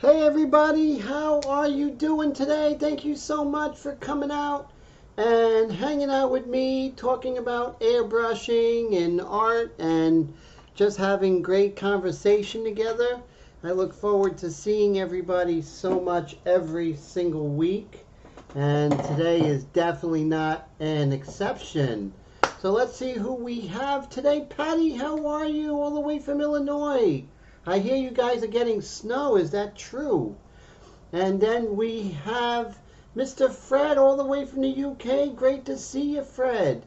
Hey everybody, how are you doing today? Thank you so much for coming out and hanging out with me, talking about airbrushing and art and just having great conversation together. I look forward to seeing everybody so much every single week, and today is definitely not an exception. So let's see who we have today. Patty, how are you all the way from Illinois? I hear you guys are getting snow. Is that true? And then we have Mr. Fred all the way from the UK. Great to see you, Fred.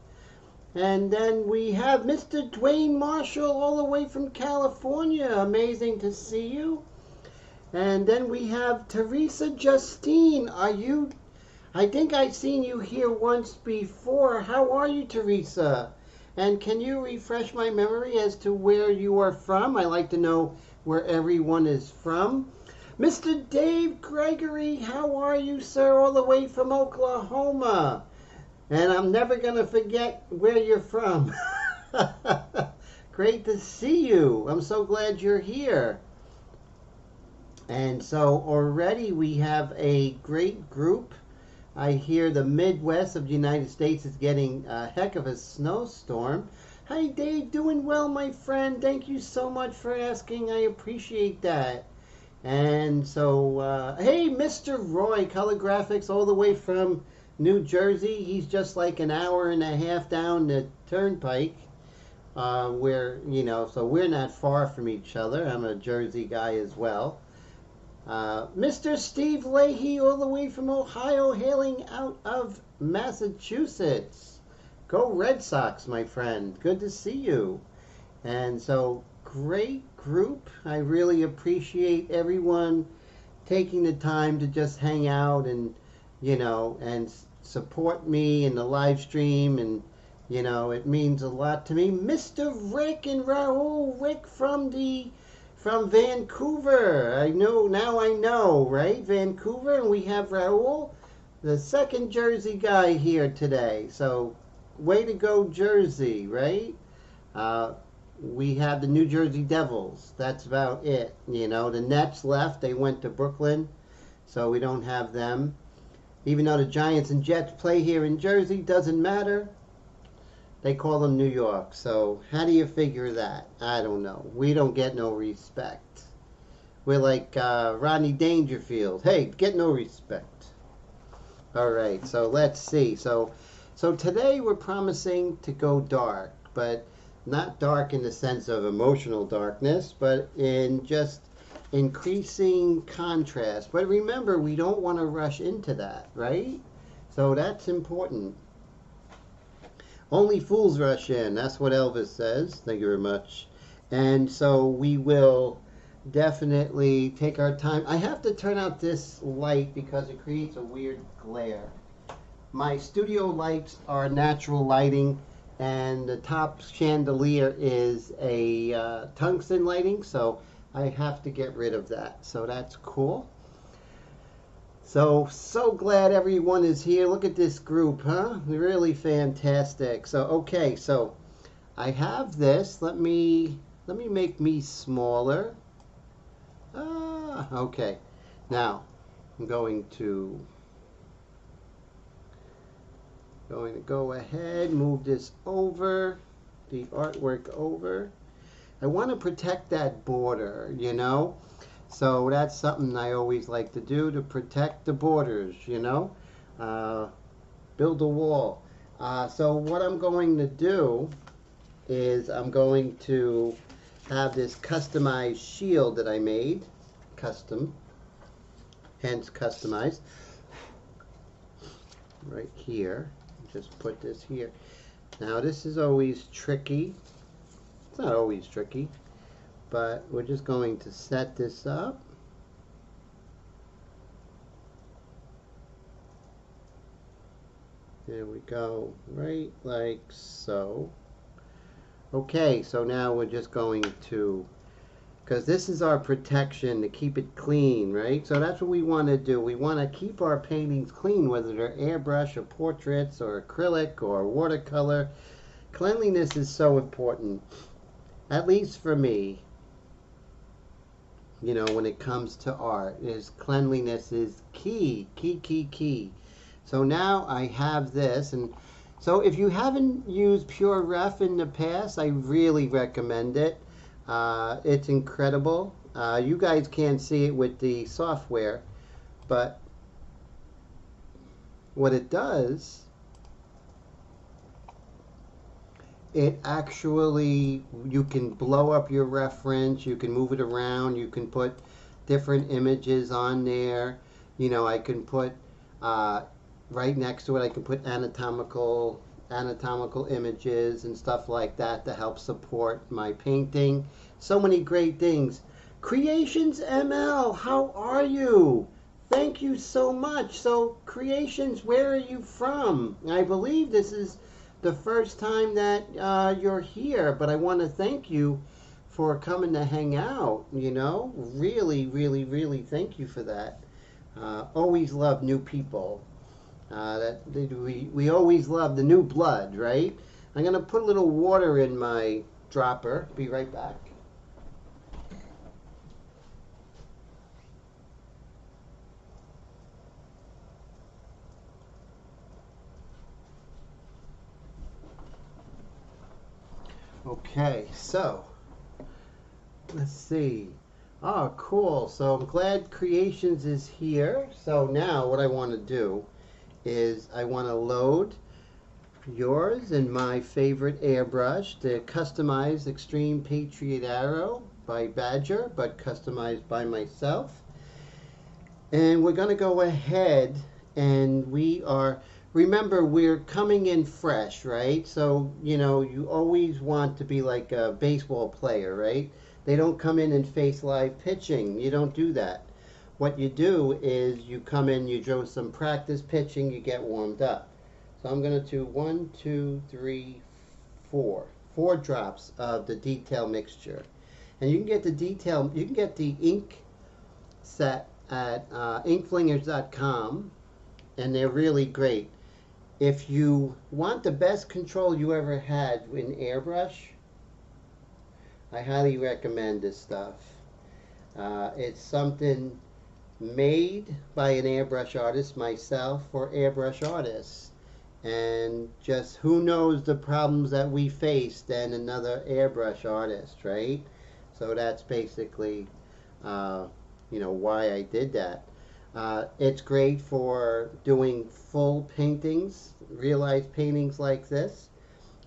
And then we have Mr. Dwayne Marshall all the way from California. Amazing to see you. And then we have Teresa Justine. I think I've seen you here once before. How are you, Teresa? And can you refresh my memory as to where you are from? I like to know where everyone is from. Mr. Dave Gregory, how are you, sir? All the way from Oklahoma. And I'm never going to forget where you're from. Great to see you. I'm so glad you're here. And so already we have a great group. I hear the Midwest of the United States is getting a heck of a snowstorm. Hey Dave, doing well, my friend. Thank you so much for asking. I appreciate that. And so, hey, Mr. Roy, Color Graphics, all the way from New Jersey. He's just like an hour and a half down the turnpike. So we're not far from each other. I'm a Jersey guy as well. Mr. Steve Leahy, all the way from Ohio, hailing out of Massachusetts. Go Red Sox, my friend. Good to see you. And so, great group. I really appreciate everyone taking the time to just hang out and, and support me in the live stream. And, it means a lot to me. Mr. Rick and Raul, Rick from Vancouver. I know, right? Vancouver, and we have Raul, the second Jersey guy here today. So, way to go, Jersey, right? We have the New Jersey Devils. That's about it. The Nets left. They went to Brooklyn, so we don't have them. Even though the Giants and Jets play here in Jersey, doesn't matter. They call them New York. So how do you figure that? I don't know. We don't get no respect. We're like Rodney Dangerfield. Hey, get no respect. All right, so let's see. So today we're promising to go dark, but not dark in the sense of emotional darkness, but in just increasing contrast. But remember, we don't want to rush into that, right? So that's important. Only fools rush in. That's what Elvis says. Thank you very much. And so we will definitely take our time. I have to turn out this light because it creates a weird glare. My studio lights are natural lighting, and the top chandelier is a tungsten lighting, so I have to get rid of that. So that's cool. So glad everyone is here. Look at this group, huh? Really fantastic. So, okay, so I have this. Let me make me smaller. Okay. Now, I'm going to go ahead, move this over, the artwork over. I want to protect that border, So that's something I always like to do, to protect the borders, build a wall. So what I'm going to do is I'm going to have this customized shield that I made, custom, hence customized, right here. Just put this here. Now this is always tricky. It's not always tricky, but we're just going to set this up. There we go, right like so. Okay, so now we're just going to, because this is our protection to keep it clean, right? So that's what we want to do. We want to keep our paintings clean, whether they're airbrush or portraits or acrylic or watercolor. Cleanliness is so important, at least for me. you know, when it comes to art, is cleanliness is key, key, key, key. So now I have this, and so if you haven't used Pure Ref in the past, I really recommend it. It's incredible. You guys can't see it with the software, but what it does, it actually, you can blow up your reference, you can move it around, you can put different images on there. You know, I can put right next to it, I can put anatomical images and stuff like that to help support my painting. So many great things. Creations ML, how are you? Thank you so much. So Creations, where are you from? I believe this is the first time that you're here, but I want to thank you for coming to hang out. You know, really, really, really thank you for that. Always love new people. We always love the new blood, right? I'm gonna put a little water in my dropper. Be right back. Okay, so let's see. Oh, cool. So I'm glad Creations is here. So now what I want to do is I want to load yours and my favorite airbrush, the customized Extreme Patriot Arrow by Badger, but customized by myself. And we're going to go ahead and remember, we're coming in fresh, right? So, you know, you always want to be like a baseball player, right? They don't come in and face live pitching. You don't do that. What you do is you come in, you do some practice pitching, you get warmed up. So I'm going to do 1, 2, 3, 4. 4 drops of the detail mixture. And you can get the ink set at inkflingers.com, and they're really great. If you want the best control you ever had in Airbrush, I highly recommend this stuff. It's something made by an airbrush artist, myself, for airbrush artists. And just who knows the problems that we face than another airbrush artist, right? So that's basically, you know, why I did that. It's great for doing full paintings, realized paintings like this.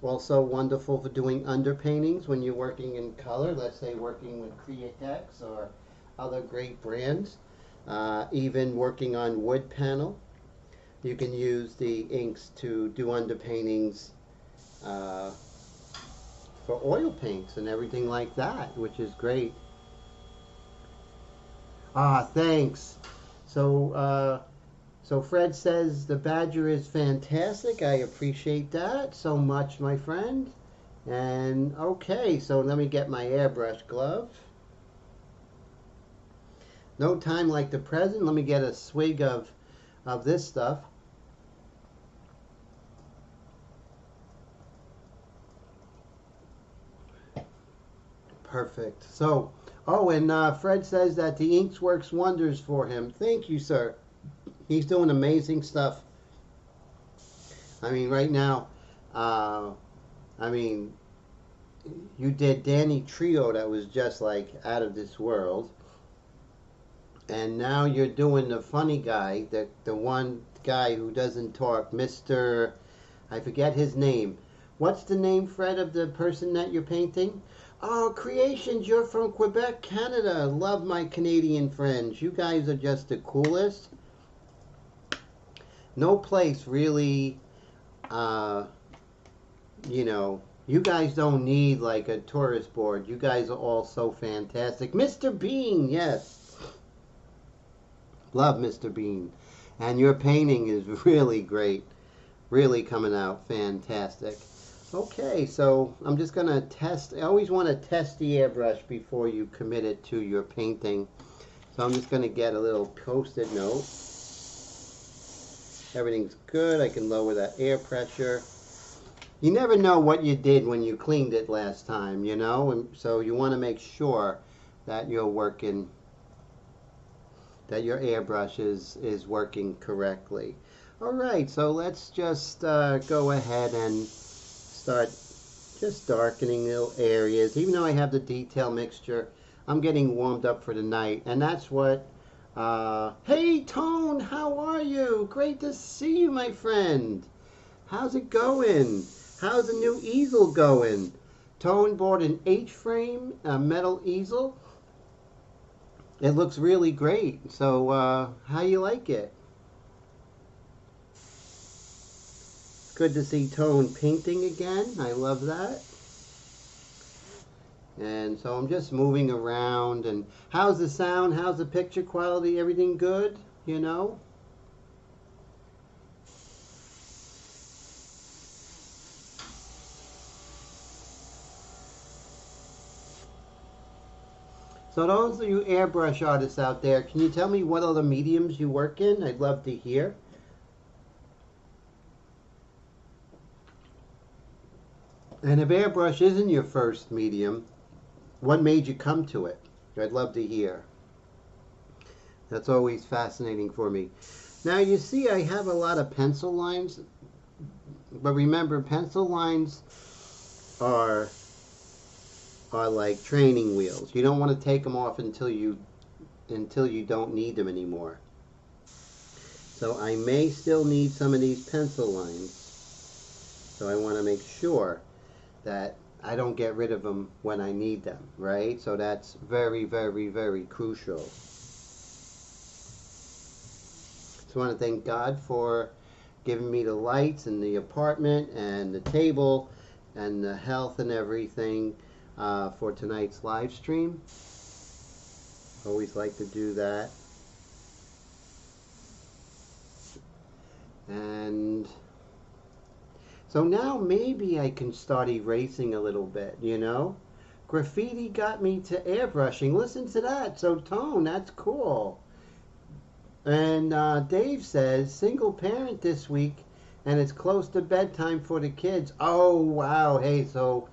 Also wonderful for doing underpaintings when you're working in color, let's say working with Createx or other great brands. Even working on wood panel, you can use the inks to do underpaintings for oil paints and everything like that, which is great. Thanks. So Fred says the Badger is fantastic. I appreciate that so much, my friend. And okay, so let me get my airbrush glove. No time like the present. Let me get a swig of this stuff. Perfect. So, oh, and Fred says that the inks works wonders for him. Thank you, sir. He's doing amazing stuff. I mean, right now, I mean, you did Danny Trio that was just like out of this world. And now you're doing the funny guy, the one guy who doesn't talk, Mr. I forget his name. What's the name, Fred, of the person that you're painting? Oh, Creations, you're from Quebec, Canada. Love my Canadian friends. You guys are just the coolest. No place really, you know, you guys don't need like a tourist board. You guys are all so fantastic. Mr. Bean, yes. Love Mr. Bean. And your painting is really great. Really coming out fantastic. Okay, so I'm just going to test. I always want to test the airbrush before you commit it to your painting. So I'm just going to get a little post-it note. Everything's good. I can lower that air pressure. You never know what you did when you cleaned it last time, you know? And so you want to make sure that you're working that your airbrush is working correctly. All right, so let's just go ahead and start just darkening little areas. Even though I have the detail mixture, I'm getting warmed up for the night, and that's what. Hey Tone, how are you? Great to see you, my friend. How's it going? How's the new easel going? Tone bought an H-frame, a metal easel. It looks really great. So, how you like it? Good to see Tone painting again. I love that. And so I'm just moving around. And how's the sound? How's the picture quality? Everything good? You know? So those of you airbrush artists out there, can you tell me what other mediums you work in? I'd love to hear. And if airbrush isn't your first medium, what made you come to it? I'd love to hear. That's always fascinating for me. Now you see I have a lot of pencil lines, but remember pencil lines are like training wheels. You don't want to take them off until you don't need them anymore. So I may still need some of these pencil lines. So I want to make sure that I don't get rid of them when I need them, right? So that's very, very, very crucial. Just want to thank God for giving me the lights and the apartment and the table and the health and everything for tonight's live stream. Always like to do that. And so now maybe I can start erasing a little bit, you know? Graffiti got me to airbrushing. Listen to that. So Tone, that's cool. And Dave says, single parent this week, and it's close to bedtime for the kids. Oh, wow. Hey, so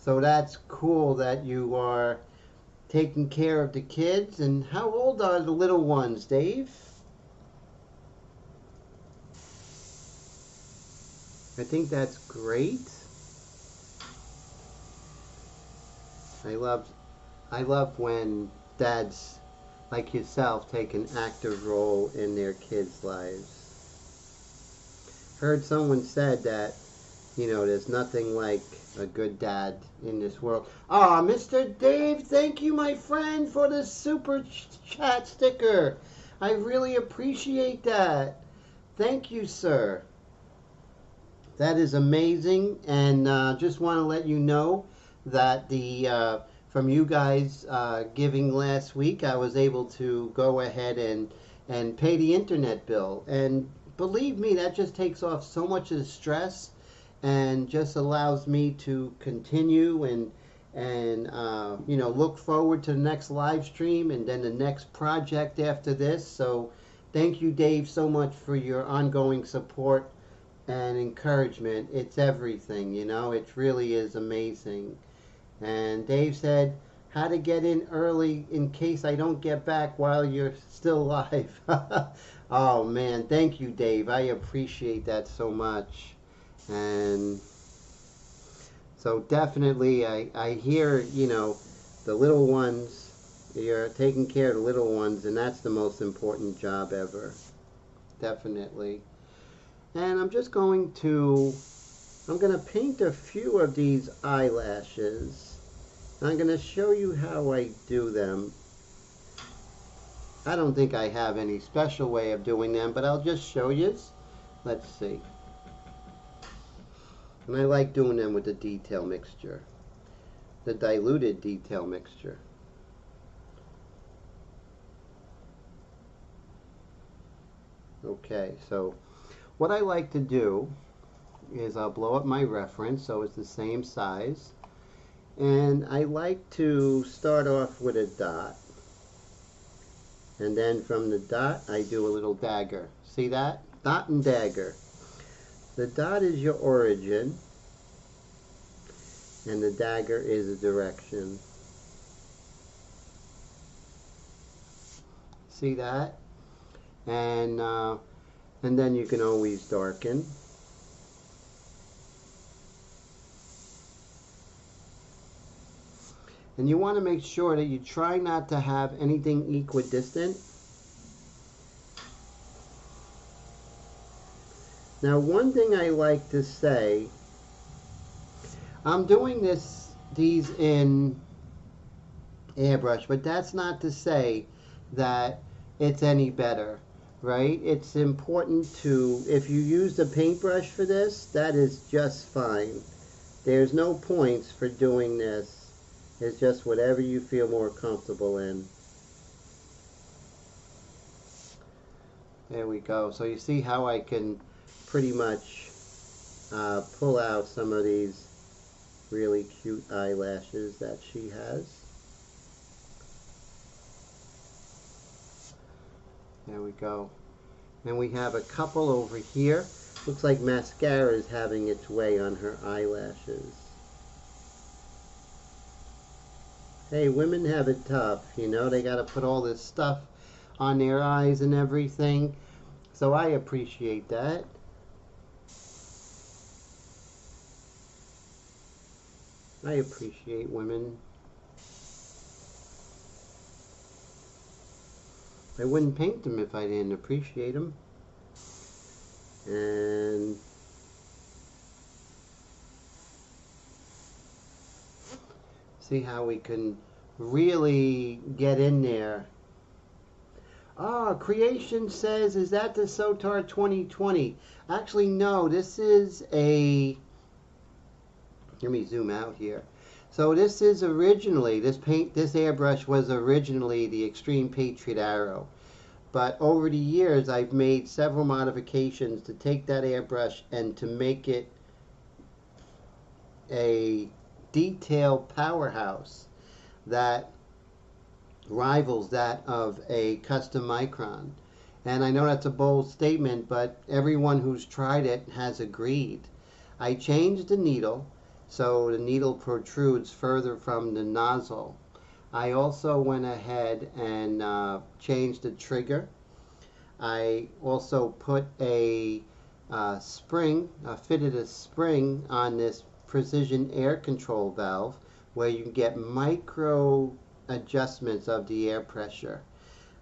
that's cool that you are taking care of the kids. And how old are the little ones, Dave? I think that's great. I love when dads like yourself take an active role in their kids' lives. Heard someone said that, you know, there's nothing like a good dad in this world. Ah, Mr. Dave, thank you, my friend, for the super chat sticker. I really appreciate that. Thank you, sir. That is amazing, and just want to let you know that from you guys giving last week, I was able to go ahead and pay the internet bill. And believe me, that just takes off so much of the stress and just allows me to continue and you know, look forward to the next live stream and then the next project after this. So thank you, Dave, so much for your ongoing support and encouragement. It's everything, you know. It really is amazing. And Dave said, how to get in early in case I don't get back while you're still live. Oh man, thank you, Dave. I appreciate that so much. And so definitely I hear, you know, the little ones, you're taking care of the little ones, and that's the most important job ever. Definitely. And I'm going to paint a few of these eyelashes. I'm going to show you how I do them. I don't think I have any special way of doing them, but I'll just show you. Let's see. And I like doing them with the detail mixture, the diluted detail mixture. Okay, so what I like to do is I'll blow up my reference so it's the same size, and I like to start off with a dot, and then from the dot I do a little dagger. See that? Dot and dagger. The dot is your origin and the dagger is the direction. See that? and then you can always darken. And you want to make sure that you try not to have anything equidistant. Now, one thing I like to say, I'm doing these in Airbrush, but that's not to say that it's any better, right? It's important to, if you use the paintbrush for this, that is just fine. There's no points for doing this. It's just whatever you feel more comfortable in. There we go. So you see how I can pretty much pull out some of these really cute eyelashes that she has. There we go. And we have a couple over here. Looks like mascara is having its way on her eyelashes. Hey, women have it tough, you know, they got to put all this stuff on their eyes and everything. So I appreciate that. I appreciate women. I wouldn't paint them if I didn't appreciate them. And see how we can really get in there. Ah, Creation says, is that the Sotar 2020? Actually, no, this is a, let me zoom out here. So this is originally, this airbrush was originally the Extreme Patriot Arrow. But over the years, I've made several modifications to take that airbrush and to make it a detail powerhouse that rivals that of a custom micron. And I know that's a bold statement, but everyone who's tried it has agreed. I changed the needle so the needle protrudes further from the nozzle. I also went ahead and changed the trigger. I also put a spring, fitted a spring on this precision air control valve where you can get micro adjustments of the air pressure.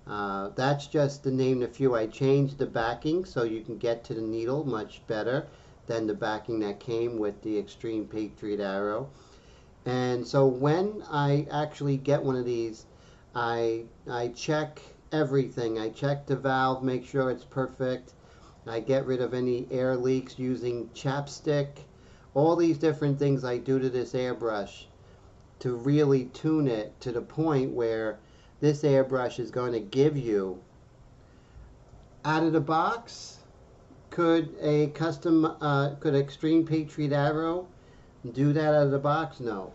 That's just to name a few. I changed the backing so you can get to the needle much better than the backing that came with the Extreme Patriot Arrow. And so when I actually get one of these, I check everything. I check the valve, make sure it's perfect. I get rid of any air leaks using chapstick. All these different things I do to this airbrush to really tune it to the point where this airbrush is going to give you, out of the box, could a custom, could Extreme Patriot Arrow do that out of the box? No.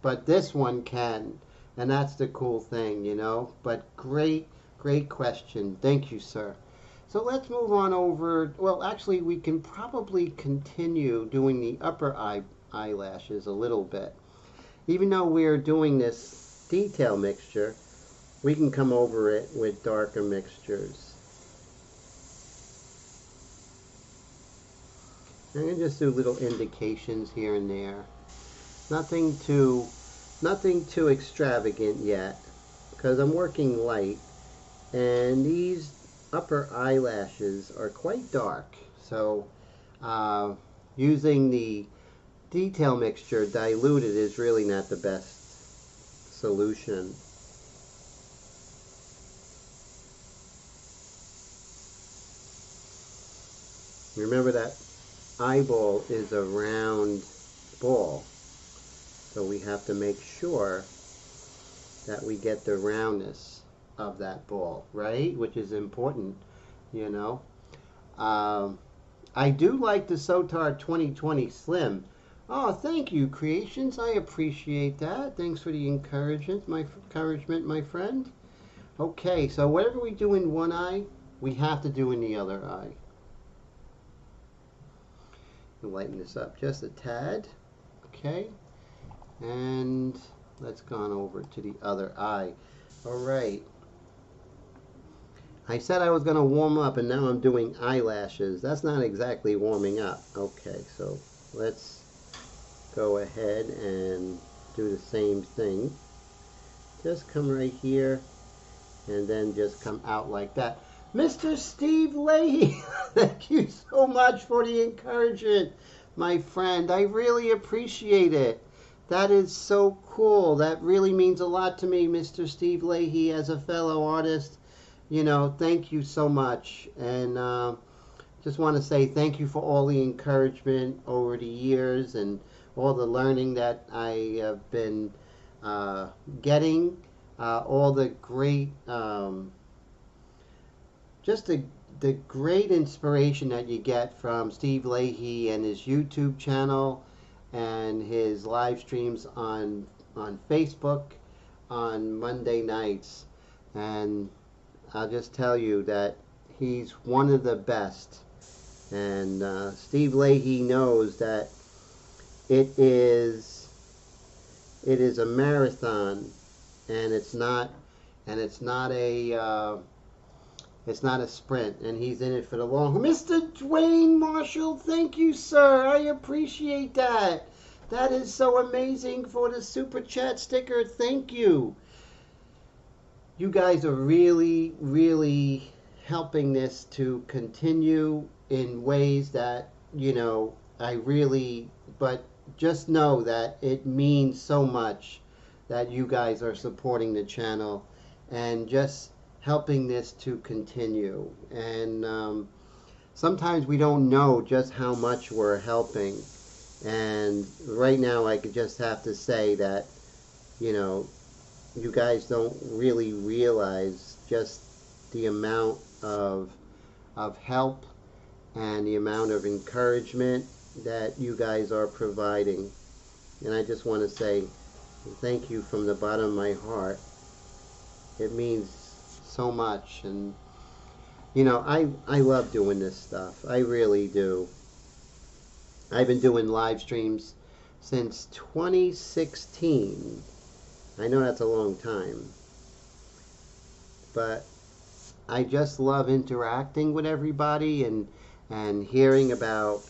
But this one can. And that's the cool thing, you know. But great question. Thank you, sir. So let's move on over. Well, actually, we can probably continue doing the upper eyelashes a little bit. Even though we're doing this detail mixture, we can come over it with darker mixtures. I'm going to just do little indications here and there. Nothing too extravagant yet, because I'm working light, and these upper eyelashes are quite dark. So using the detail mixture diluted is really not the best solution. Remember that eyeball is a round ball, so we have to make sure that we get the roundness of that ball, right? Which is important, you know. I do like the Sotar 2020 Slim. Oh, thank you, Creations. I appreciate that. Thanks for the encouragement, my friend. Okay, so whatever we do in one eye, we have to do in the other eye. Lighten this up just a tad. Okay, and let's go on over to the other eye. All right, I said I was going to warm up, and now I'm doing eyelashes. That's not exactly warming up. Okay, so let's go ahead and do the same thing. Just come right here, and then just come out like that. Mr. Steve Leahy, thank you so much for the encouragement, my friend. I really appreciate it. That is so cool. That really means a lot to me, Mr. Steve Leahy, as a fellow artist. You know, thank you so much. And just want to say thank you for all the encouragement over the years and all the learning that I have been getting. All the great, just the great inspiration that you get from Steve Leahy and his YouTube channel and his live streams on Facebook on Monday nights. And I'll just tell you that he's one of the best. And Steve Leahy knows that it is a marathon, and it's not a sprint, and he's in it for the long haul. Mr. Dwayne Marshall, thank you, sir. I appreciate that. That is so amazing for the super chat sticker. Thank you. You guys are really, really helping this to continue in ways that, you know, but just know that it means so much that you guys are supporting the channel and just helping this to continue. And sometimes we don't know just how much we're helping. And right now I could just have to say that, you know, you guys don't really realize just the amount of help and the amount of encouragement that you guys are providing. And I just want to say thank you from the bottom of my heart. It means so much. And you know, I love doing this stuff. I really do. I've been doing live streams since 2016. I know that's a long time, but I just love interacting with everybody and hearing about,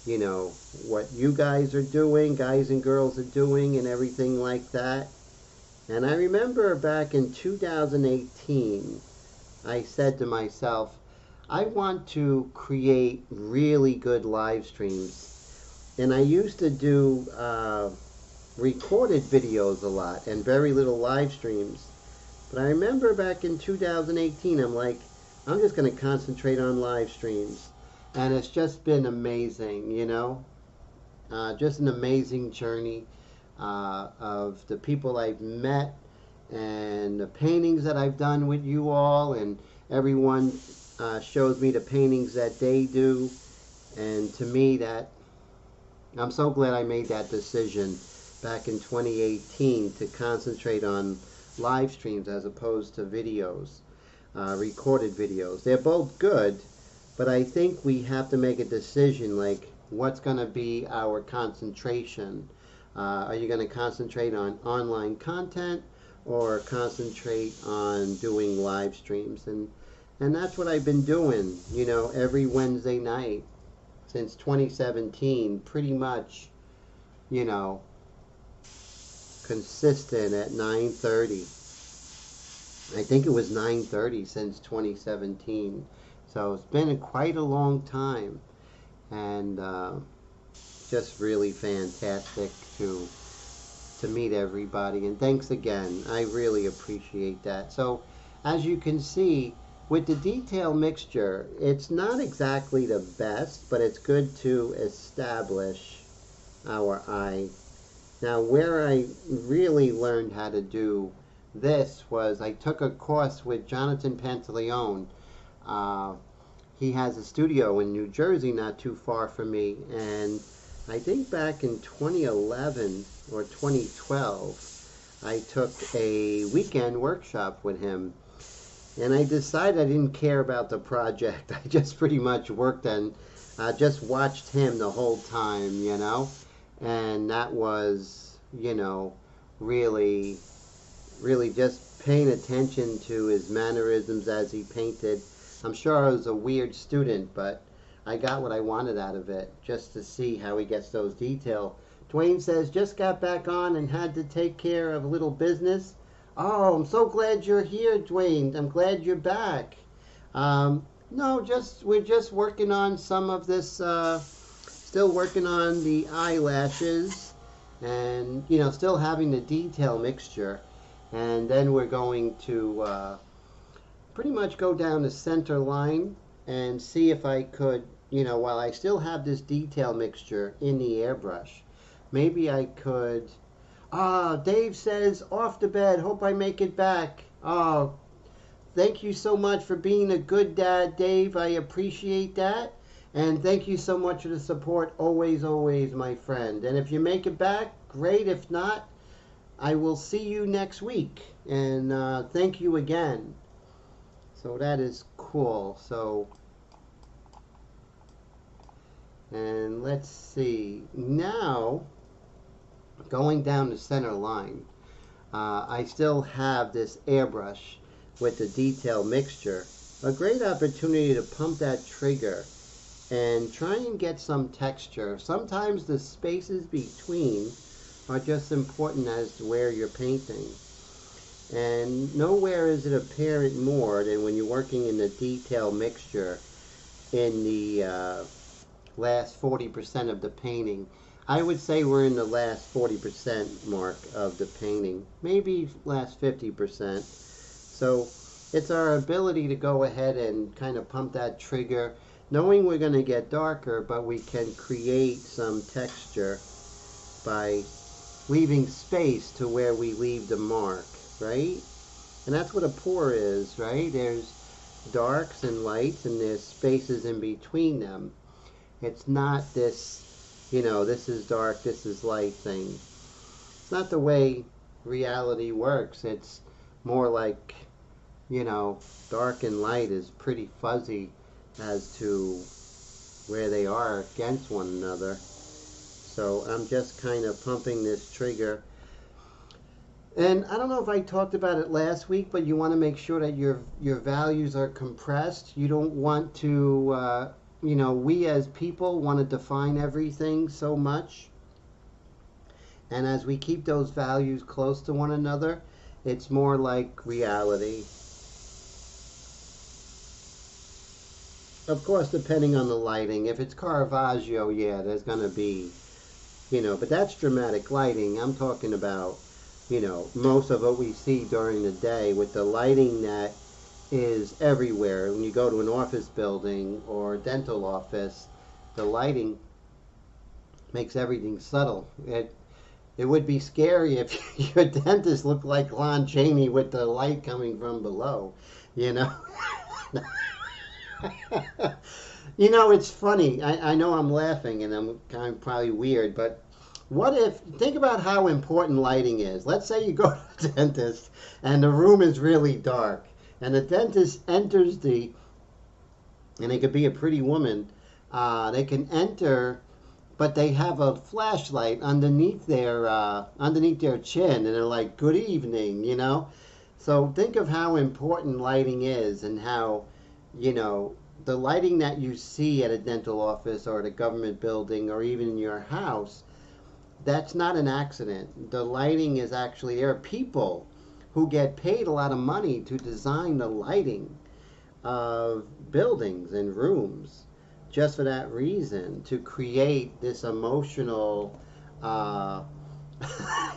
you know, what you guys are doing, guys and girls are doing, and everything like that. And I remember back in 2018, I said to myself, I want to create really good live streams. And I used to do recorded videos a lot and very little live streams. But I remember back in 2018, I'm like, I'm just going to concentrate on live streams. And it's just been amazing, you know. Just an amazing journey of the people I've met and the paintings that I've done with you all. And everyone shows me the paintings that they do. And to me, that I'm so glad I made that decision back in 2018 to concentrate on live streams as opposed to videos, recorded videos. They're both good, but I think we have to make a decision, like what's going to be our concentration. Are you going to concentrate on online content or concentrate on doing live streams? And that's what I've been doing, you know, every Wednesday night since 2017, pretty much, you know, consistent at 9:30. I think it was 9:30 since 2017. So it's been quite a long time, and just really fantastic to meet everybody. And thanks again. I really appreciate that. So as you can see, with the detail mixture, it's not exactly the best, but it's good to establish our eye. Now, where I really learned how to do this was I took a course with Jonathan Pantaleone. He has a studio in New Jersey, not too far from me, and I think back in 2011 or 2012, I took a weekend workshop with him. And I decided I didn't care about the project. I just pretty much worked and just watched him the whole time, you know. And that was, you know, really really just paying attention to his mannerisms as he painted. I'm sure I was a weird student, but I got what I wanted out of it, just to see how he gets those details. Dwayne says, just got back on and had to take care of a little business. Oh, I'm so glad you're here, Dwayne. I'm glad you're back. No, we're just working on some of this, still working on the eyelashes and, still having the detail mixture. And then we're going to pretty much go down the center line and see if I could, while I still have this detail mixture in the airbrush, maybe I could. Dave says, off to bed, hope I make it back. Oh, thank you so much for being a good dad, Dave. I appreciate that. And thank you so much for the support, always, always, my friend. And if you make it back, great. If not, I will see you next week. And thank you again. So that is cool. So, and let's see. Now, going down the center line, I still have this airbrush with the detail mixture. A great opportunity to pump that trigger and try and get some texture. Sometimes the spaces between are just important as to where you're painting. And nowhere is it apparent more than when you're working in the detail mixture in the last 40% of the painting. I would say we're in the last 40% mark of the painting, maybe last 50%. So it's our ability to go ahead and kind of pump that trigger, knowing we're going to get darker, but we can create some texture by leaving space to where we leave the mark, right? And that's what a pour is, right? There's darks and lights and there's spaces in between them. It's not this, this is dark, this is light thing. It's not the way reality works. It's more like, dark and light is pretty fuzzy as to where they are against one another. So I'm just kind of pumping this trigger. And I don't know if I talked about it last week, but you want to make sure that your values are compressed. You don't want to, we as people want to define everything so much. And as we keep those values close to one another, it's more like reality. Of course, depending on the lighting. If it's Caravaggio, yeah, there's going to be, but that's dramatic lighting. I'm talking about, most of what we see during the day with the lighting that is everywhere. When you go to an office building or a dental office, the lighting makes everything subtle. It would be scary if your dentist looked like Lon Chaney with the light coming from below, It's funny. I know I'm laughing and I'm kind of probably weird, but think about how important lighting is. Let's say you go to the dentist and the room is really dark and the dentist enters and it could be a pretty woman, they can enter, but they have a flashlight underneath their chin and they're like, good evening, So think of how important lighting is and how, the lighting that you see at a dental office or at a government building or even in your house, that's not an accident. The lighting is actually, there are people who get paid a lot of money to design the lighting of buildings and rooms just for that reason, to create this emotional, yeah,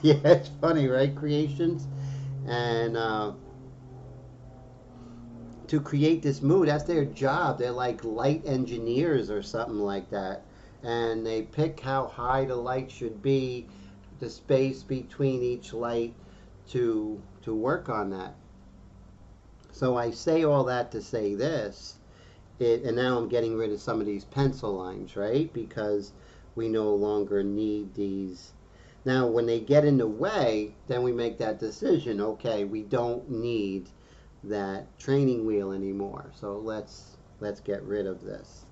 it's funny, right? Creations. And to create this mood, that's their job. They're like light engineers or something like that. And they pick how high the light should be, the space between each light to work on that. So I say all that to say this, and now I'm getting rid of some of these pencil lines, right? Because we no longer need these. Now when they get in the way, then we make that decision, okay, we don't need that training wheel anymore. So let's get rid of this.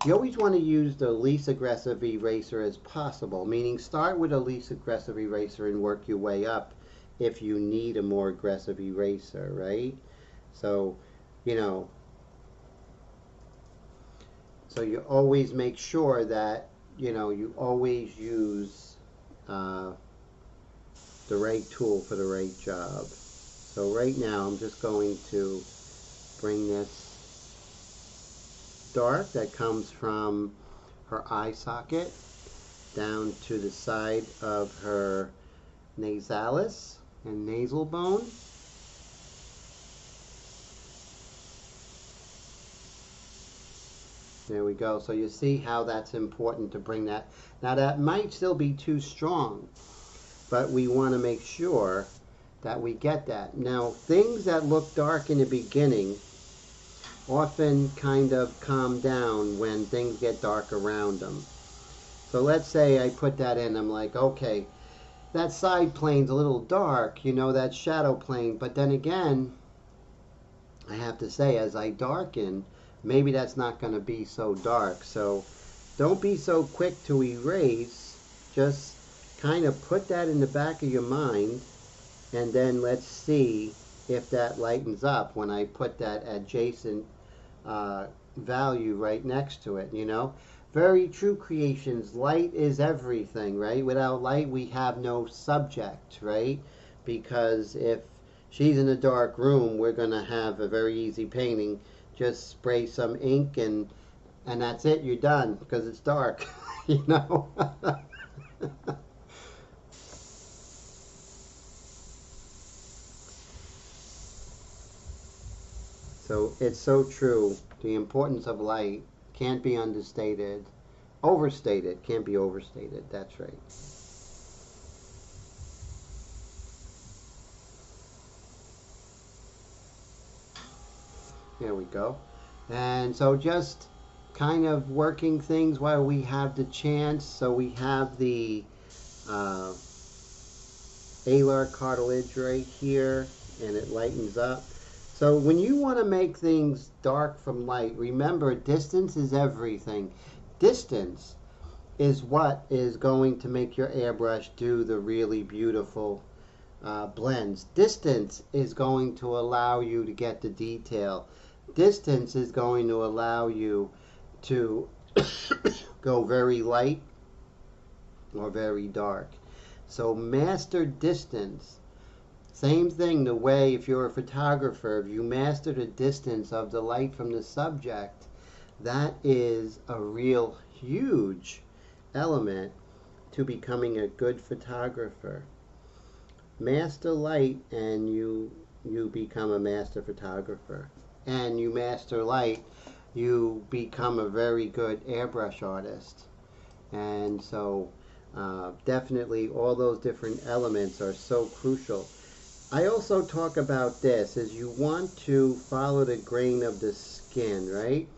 You always want to use the least aggressive eraser as possible, meaning start with a least aggressive eraser and work your way up if you need a more aggressive eraser, right? So, you know, so you always make sure that, you know, you always use uh, the right tool for the right job. So right now I'm just going to bring this dark that comes from her eye socket down to the side of her nasalis and nasal bone. There we go. So you see how that's important to bring that. Now that might still be too strong, but we want to make sure that we get that. Now things that look dark in the beginning often kind of calm down when things get dark around them. So let's say I put that in, I'm like, okay, that side plane's a little dark, you know, that shadow plane, but then again, I have to say, as I darken, maybe that's not going to be so dark. So don't be so quick to erase. Just kind of put that in the back of your mind, and then let's see if that lightens up when I put that adjacent value right next to it, you know. Very true creations. Light is everything, right? Without light, we have no subject, right? Because if she's in a dark room, we're going to have a very easy painting. Just spray some ink and that's it. You're done because it's dark, you know. So it's so true. The importance of light can't be understated. Overstated can't be overstated. That's right. There we go. And so just kind of working things while we have the chance. So we have the alar cartilage right here, and it lightens up. So when you want to make things dark from light, remember distance is everything. Distance is what is going to make your airbrush do the really beautiful blends. Distance is going to allow you to get the detail. Distance is going to allow you to go very light or very dark. So master distance. Same thing the way if you're a photographer, if you master the distance of the light from the subject, that is a real huge element to becoming a good photographer. Master light and you become a master photographer. And you master light, you become a very good airbrush artist. And so definitely all those different elements are so crucial. I also talk about this is you want to follow the grain of the skin, right?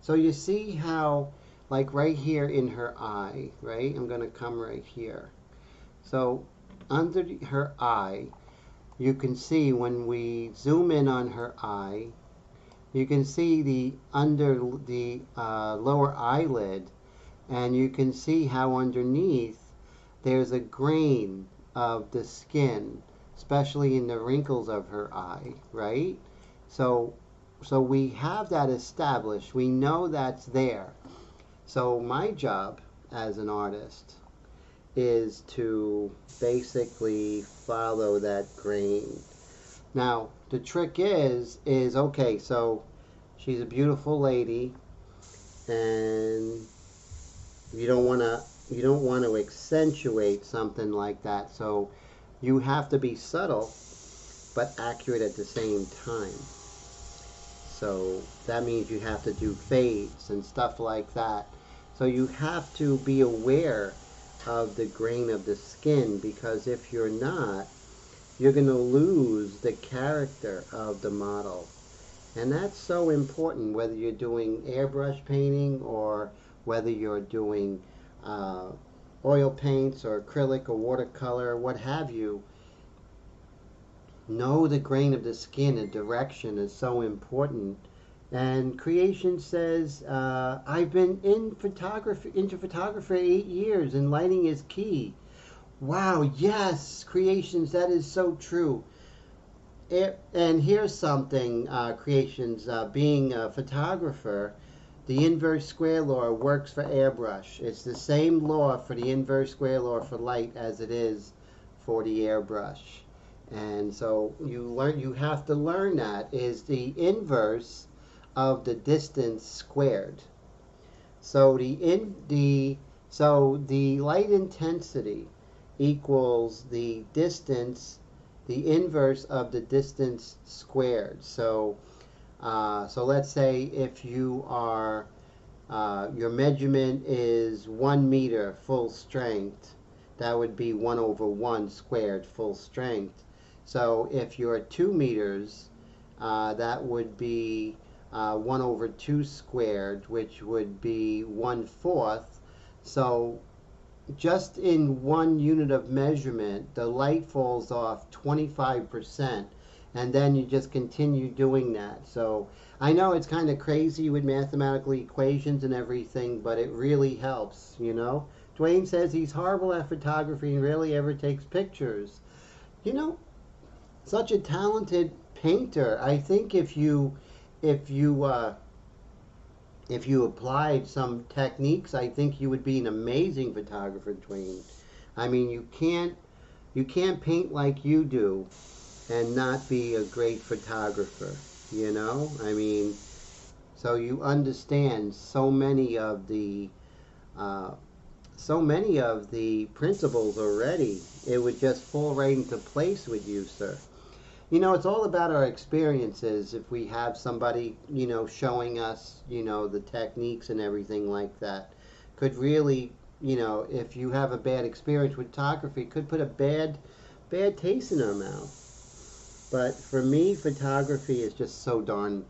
So you see how, like right here in her eye, right? I'm going to come right here. So under her eye, you can see when we zoom in on her eye, you can see the under the lower eyelid, and you can see how underneath there's a grain of the skin, especially in the wrinkles of her eye, right? So we have that established. We know that's there. So my job as an artist is to basically follow that grain. Now, the trick is okay, so she's a beautiful lady, and you don't want to accentuate something like that. So you have to be subtle but accurate at the same time. So that means you have to do fades and stuff like that. So you have to be aware of the grain of the skin, because if you're not, you're going to lose the character of the model. And that's so important, whether you're doing airbrush painting or whether you're doing oil paints or acrylic or watercolor, what have you. Know the grain of the skin and direction is so important. And Creation says, I've been into photography for 8 years and lighting is key. Wow, yes, creations, that is so true. And here's something, creations, being a photographer, the inverse square law works for airbrush. It's the same law for the inverse square law for light as it is for the airbrush. And so you have to learn that is the inverse of the distance squared. So the light intensity equals the distance, the inverse of the distance squared. So let's say if you are your measurement is 1 meter full strength, that would be 1/1 squared full strength. So if you're 2 meters, that would be 1/2 squared, which would be 1/4. So just in 1 unit of measurement, the light falls off 25%, and then you just continue doing that. So I know it's kind of crazy with mathematical equations and everything, but it really helps, you know. Dwayne says he's horrible at photography and rarely ever takes pictures. You know, such a talented painter. I think if you if you applied some techniques, I think you would be an amazing photographer, Dwayne. I mean, you can't paint like you do and not be a great photographer, you know? I mean, so you understand so many of the principles already. It would just fall right into place with you, sir. You know, it's all about our experiences. If we have somebody, you know, showing us, you know, the techniques and everything like that, could really, you know, if you have a bad experience with photography, could put a bad taste in our mouth. But for me, photography is just so darn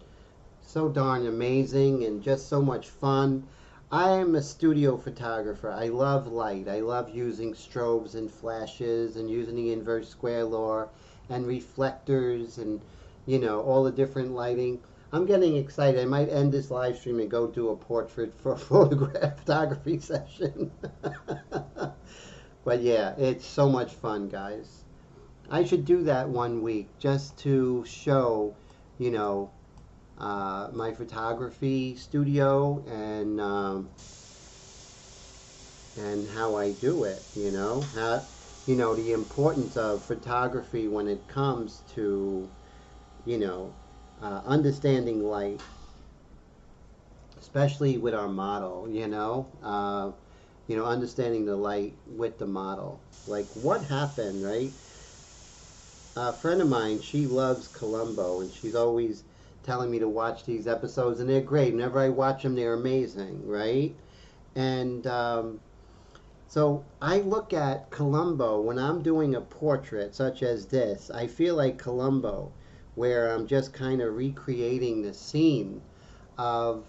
amazing and just so much fun. I am a studio photographer. I love light. I love using strobes and flashes and using the inverse square law and reflectors and, you know, all the different lighting. I'm getting excited. I might end this live stream and go do a portrait for a photograph photography session. But yeah, it's so much fun, guys. I should do that one week just to show, you know, my photography studio and how I do it. You know the importance of photography when it comes to, you know, understanding light, especially with our model. You know, understanding the light with the model. Like what happened, right? A friend of mine, she loves Columbo, and she's always telling me to watch these episodes, and they're great. Whenever I watch them, they're amazing, right? And so I look at Columbo when I'm doing a portrait such as this. I feel like Columbo, where I'm just kind of recreating the scene of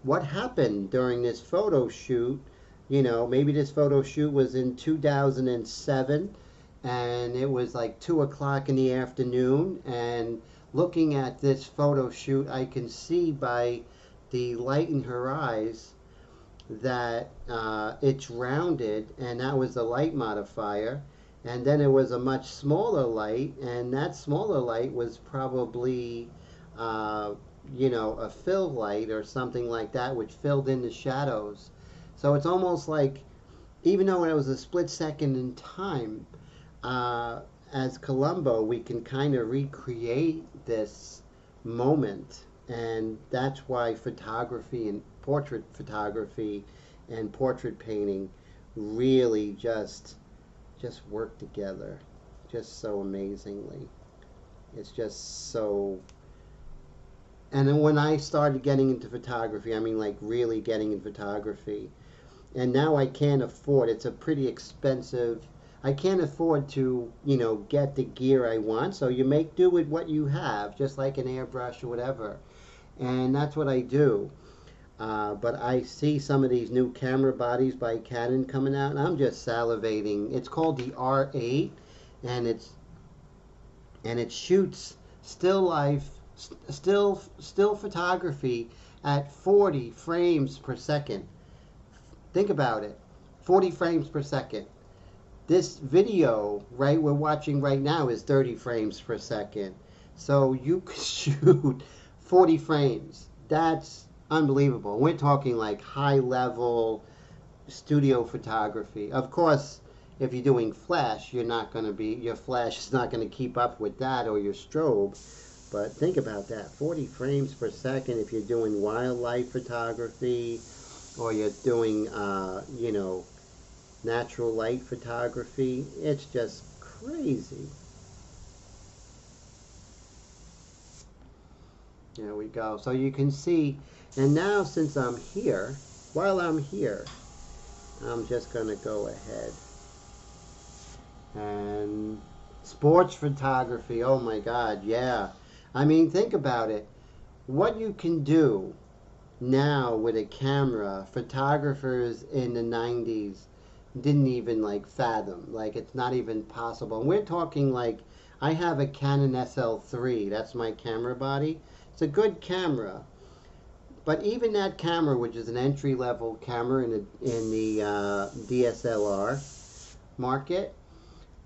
what happened during this photo shoot. You know, maybe this photo shoot was in 2007 and it was like 2 o'clock in the afternoon, and looking at this photo shoot I can see by the light in her eyes that it's rounded, and that was the light modifier. And then it was a much smaller light, and that smaller light was probably you know, a fill light or something like that, which filled in the shadows. So it's almost like, even though it was a split second in time, as Columbo, we can kind of recreate this moment. And that's why photography and portrait photography and portrait painting really just work together just so amazingly. It's just so. And then when I started getting into photography, I mean like really getting in photography, and now I can't afford, it's a pretty expensive, I can't afford to, you know, get the gear I want, so you make do with what you have, just like an airbrush or whatever. And that's what I do. But I see some of these new camera bodies by Canon coming out, and I'm just salivating. It's called the R8, and it shoots still life, still photography at 40 frames per second. Think about it, 40 frames per second. this video, right, we're watching right now is 30 frames per second. So you could shoot 40 frames. That's unbelievable. We're talking like high level studio photography. Of course, if you're doing flash, your flash is not going to keep up with that, or your strobe. But think about that, 40 frames per second if you're doing wildlife photography, or you're doing, natural light photography. It's just crazy. There we go. So you can see, and now since I'm here, while I'm here, I'm just going to go ahead and sports photography. Oh my God, yeah. I mean, think about it. What you can do now with a camera, photographers in the 90s didn't even like fathom. Like, it's not even possible. And we're talking like, I have a Canon SL3. That's my camera body. It's a good camera. But even that camera, which is an entry-level camera in the DSLR market,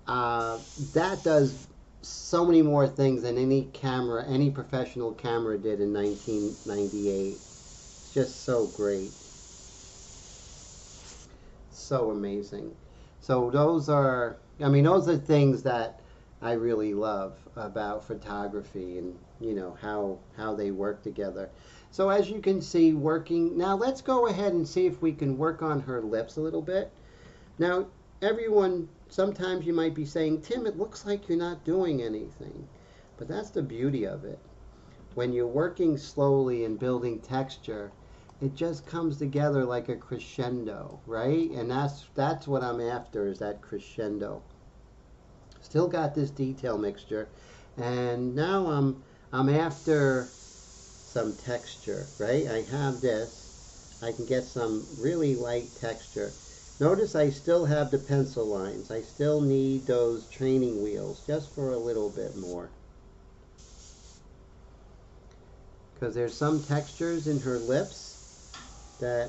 that does so many more things than any professional camera did in 1998. It's just so great. So amazing. So those are things that I really love about photography, and how they work together. So as you can see, now let's go ahead and see if we can work on her lips a little bit. Now, everyone, sometimes you might be saying, Tim, it looks like you're not doing anything. But that's the beauty of it. When you're working slowly and building texture, it just comes together like a crescendo, right? And that's what I'm after, is that crescendo. Still got this detail mixture, and now I'm after some texture, right? I have this. I can get some really light texture. Notice I still have the pencil lines. I still need those training wheels just for a little bit more. Because there's some textures in her lips that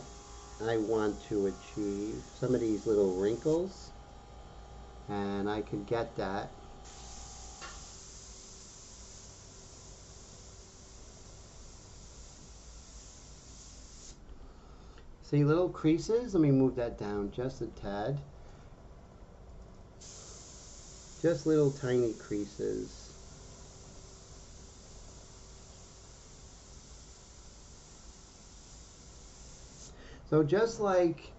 I want to achieve. Some of these little wrinkles, and I can get that. See, little creases? Let me move that down just a tad. Just little tiny creases. So just like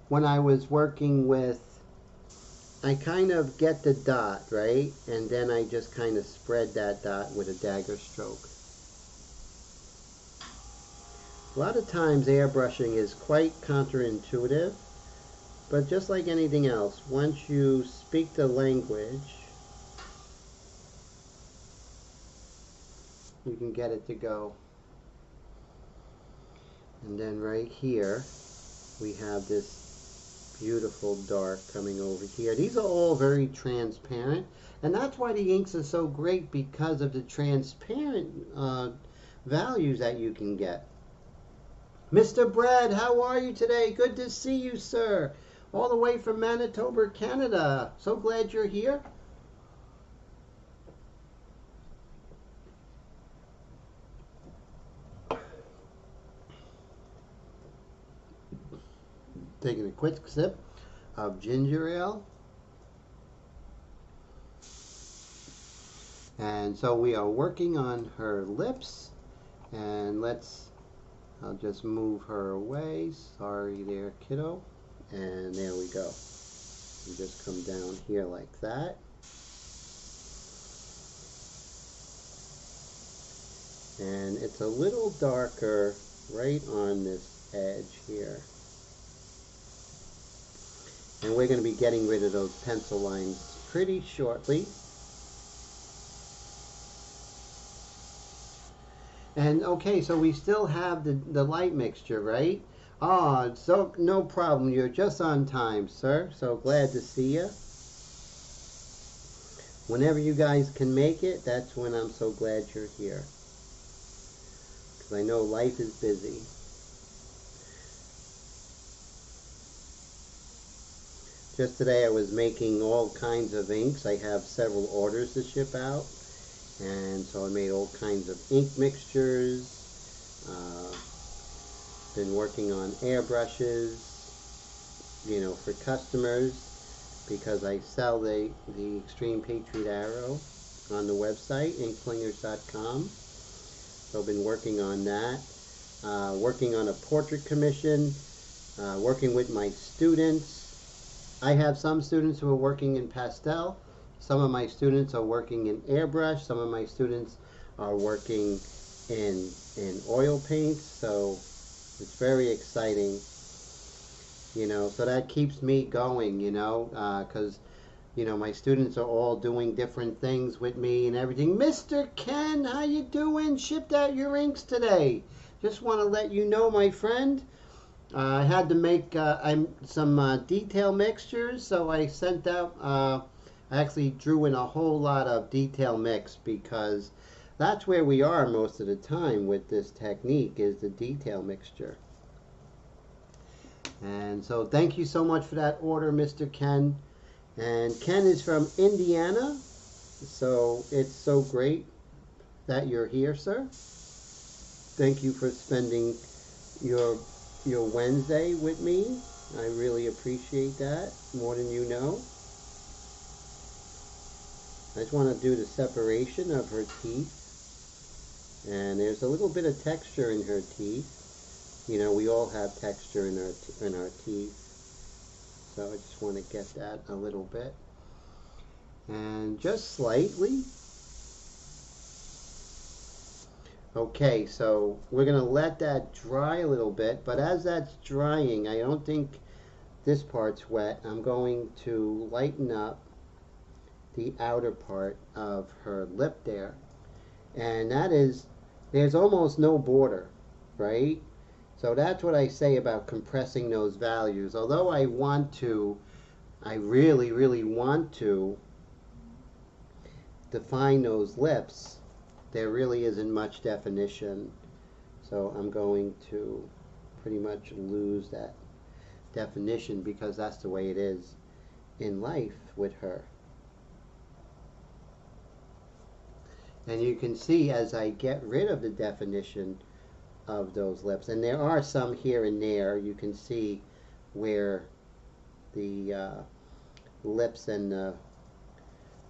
when I was working with, I kind of get the dot, right? And then I just kind of spread that dot with a dagger stroke. A lot of times airbrushing is quite counterintuitive, but just like anything else, once you speak the language, you can get it to go. And then right here, we have this beautiful dark coming over here. These are all very transparent, and that's why the inks are so great, because of the transparent values that you can get. Mr. Brad, how are you today? Good to see you, sir. All the way from Manitoba, Canada. So glad you're here. Taking a quick sip of ginger ale. And so we are working on her lips, and I'll just move her away. Sorry there, kiddo. And there we go. You just come down here like that. And it's a little darker right on this edge here. And we're going to be getting rid of those pencil lines pretty shortly. And okay, so we still have the light mixture, right? Oh, so no problem. You're just on time, sir. So glad to see you. Whenever you guys can make it, that's when I'm so glad you're here. Because I know life is busy. Just today I was making all kinds of inks. I have several orders to ship out, and so I made all kinds of ink mixtures. Been working on airbrushes, for customers, because I sell the Extreme Patriot Arrow on the website, inkplingers.com. So I've been working on that. Working on a portrait commission, working with my students. I have some students who are working in pastel. Some of my students are working in airbrush. Some of my students are working in oil paints. So it's very exciting, so that keeps me going, because my students are all doing different things with me and everything. Mr. Ken, how you doing? Shipped out your inks today. Just want to let you know, my friend, I had to make some detail mixtures, so I sent out, I actually drew in a whole lot of detail mix, because that's where we are most of the time with this technique, is the detail mixture. And so thank you so much for that order, Mr. Ken. And Ken is from Indiana, so it's so great that you're here, sir. Thank you for spending your Wednesday with me. I really appreciate that, more than you know. I just want to do the separation of her teeth. And there's a little bit of texture in her teeth. We all have texture in our teeth. So I just want to get that a little bit. And just slightly. Okay, so we're going to let that dry a little bit. But as that's drying, I don't think this part's wet. I'm going to lighten up the outer part of her lip there. And that is, there's almost no border, right? So that's what I say about compressing those values. Although I really, really want to define those lips, there really isn't much definition. So I'm going to pretty much lose that definition, because that's the way it is in life with her. And you can see as I get rid of the definition of those lips, and there are some here and there, you can see where the lips and her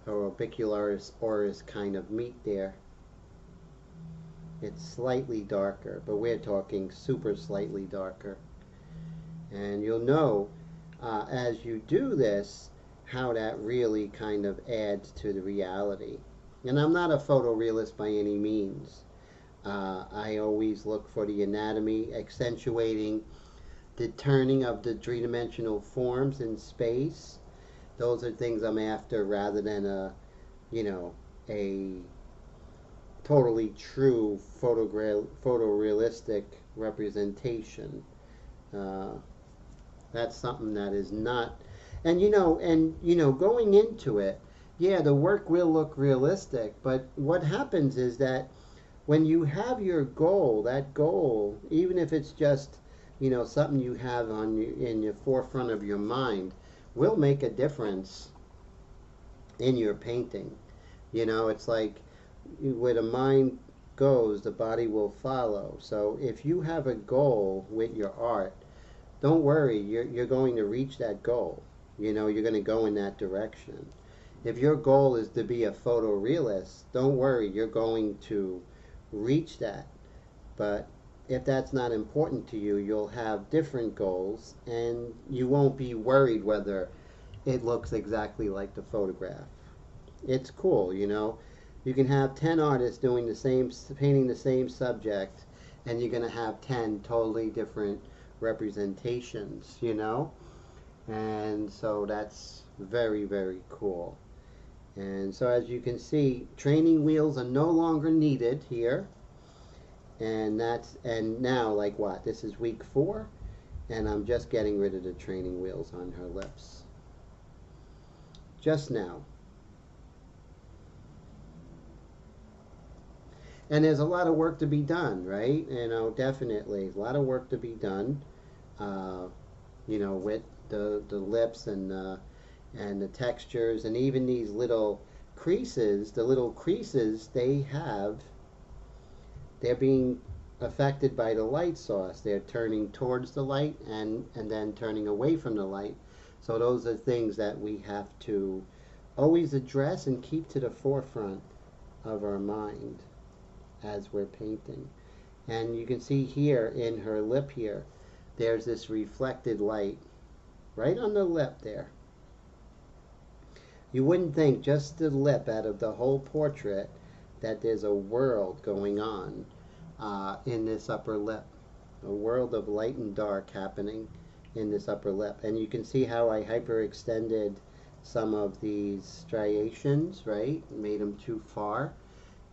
orbicularis oris kind of meet there. It's slightly darker, but we're talking super slightly darker. And you'll know as you do this how that really kind of adds to the reality. And I'm not a photorealist by any means. I always look for the anatomy, accentuating the turning of the three-dimensional forms in space. Those are things I'm after, rather than a totally true photorealistic representation. That's something that is not, and going into it, yeah, the work will look realistic, but what happens is that when you have your goal, that goal, even if it's just, something you have in your forefront of your mind, will make a difference in your painting. It's like where the mind goes, the body will follow. So if you have a goal with your art, don't worry, you're going to reach that goal. You're going to go in that direction. If your goal is to be a photorealist, don't worry, you're going to reach that. But if that's not important to you, you'll have different goals, and you won't be worried whether it looks exactly like the photograph. It's cool, You can have 10 artists doing painting the same subject, and you're going to have 10 totally different representations, And so that's very, very cool. And so as you can see, training wheels are no longer needed here. And now, like what? This is week 4, and I'm just getting rid of the training wheels on her lips. Just now. And there's a lot of work to be done, right? Definitely a lot of work to be done, with the lips and the textures, and even these little creases. The little creases they're being affected by the light source. They're turning towards the light and then turning away from the light. So those are things that we have to always address and keep to the forefront of our mind as we're painting. And you can see here in her lip here, there's this reflected light right on the lip there. You wouldn't think just the lip out of the whole portrait that there's a world going on in this upper lip. A world of light and dark happening in this upper lip. And you can see how I hyperextended some of these striations, right? Made them too far.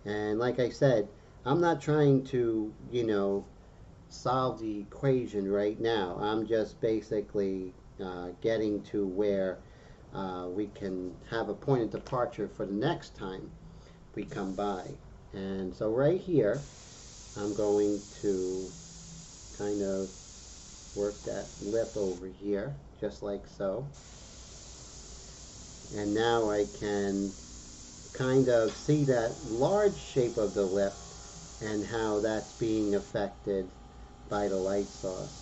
And like I said, I'm not trying to, solve the equation right now. I'm just basically getting to where we can have a point of departure for the next time we come by. And so right here, I'm going to kind of work that lip over here, just like so. And now I can kind of see that large shape of the lip and how that's being affected by the light source.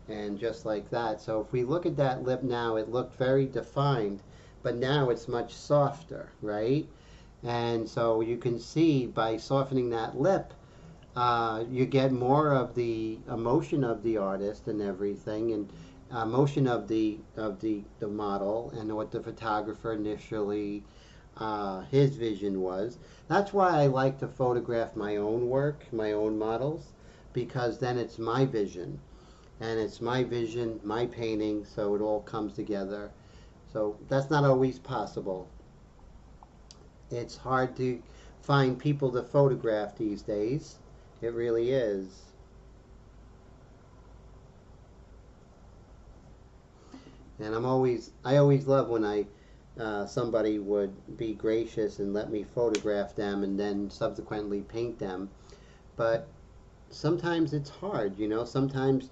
And just like that. So if we look at that lip now, it looked very defined, but now it's much softer, right? And so you can see by softening that lip, you get more of the emotion of the artist and everything, and emotion of the model and what the photographer initially his vision was. That's why I like to photograph my own work, my own models, because then it's my vision. And it's my vision, my painting, so it all comes together. So that's not always possible. It's hard to find people to photograph these days. It really is. And I always love when somebody would be gracious and let me photograph them and then subsequently paint them. But sometimes it's hard, sometimes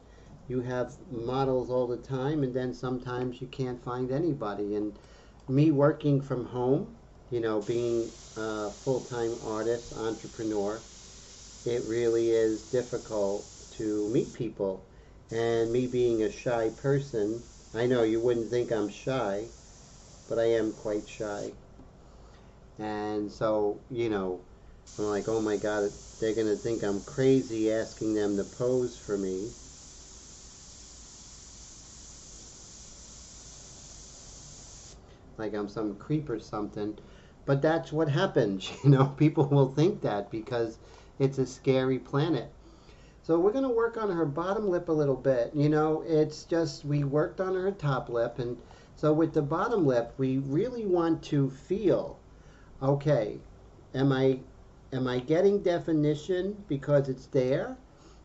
you have models all the time, and then sometimes you can't find anybody. And me working from home, being a full-time artist, entrepreneur, it really is difficult to meet people. And me being a shy person, I know you wouldn't think I'm shy, but I am quite shy. And so, I'm like, oh my God, they're going to think I'm crazy asking them to pose for me. Like I'm some creep or something. But that's what happens, people will think that because it's a scary planet. So we're going to work on her bottom lip a little bit. It's just we worked on her top lip, and so with the bottom lip we really want to feel, okay, am I getting definition because it's there,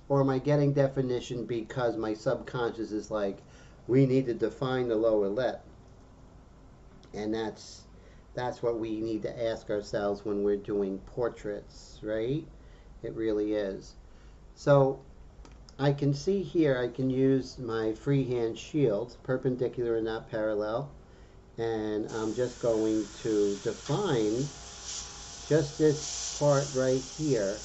or am I getting definition because my subconscious is like, we need to define the lower lip? And that's what we need to ask ourselves when we're doing portraits, right? It really is. So I can see here, I can use my freehand shield, perpendicular and not parallel, and I'm just going to define just this part right here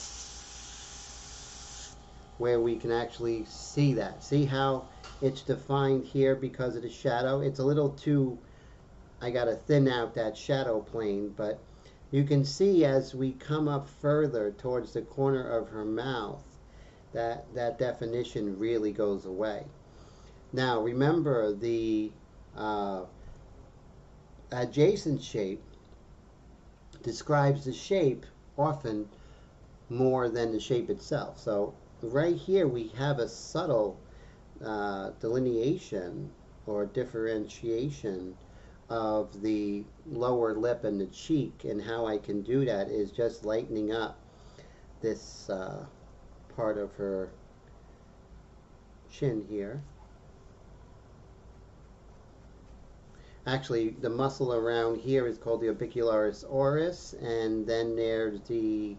where we can actually see that. See how it's defined here because of the shadow? It's a little too, I got to thin out that shadow plane, but you can see as we come up further towards the corner of her mouth that definition really goes away. Now remember, the adjacent shape describes the shape often more than the shape itself. So right here we have a subtle delineation or differentiation of the lower lip and the cheek, and how I can do that is just lightening up this part of her chin here. Actually, the muscle around here is called the orbicularis oris, and then there's the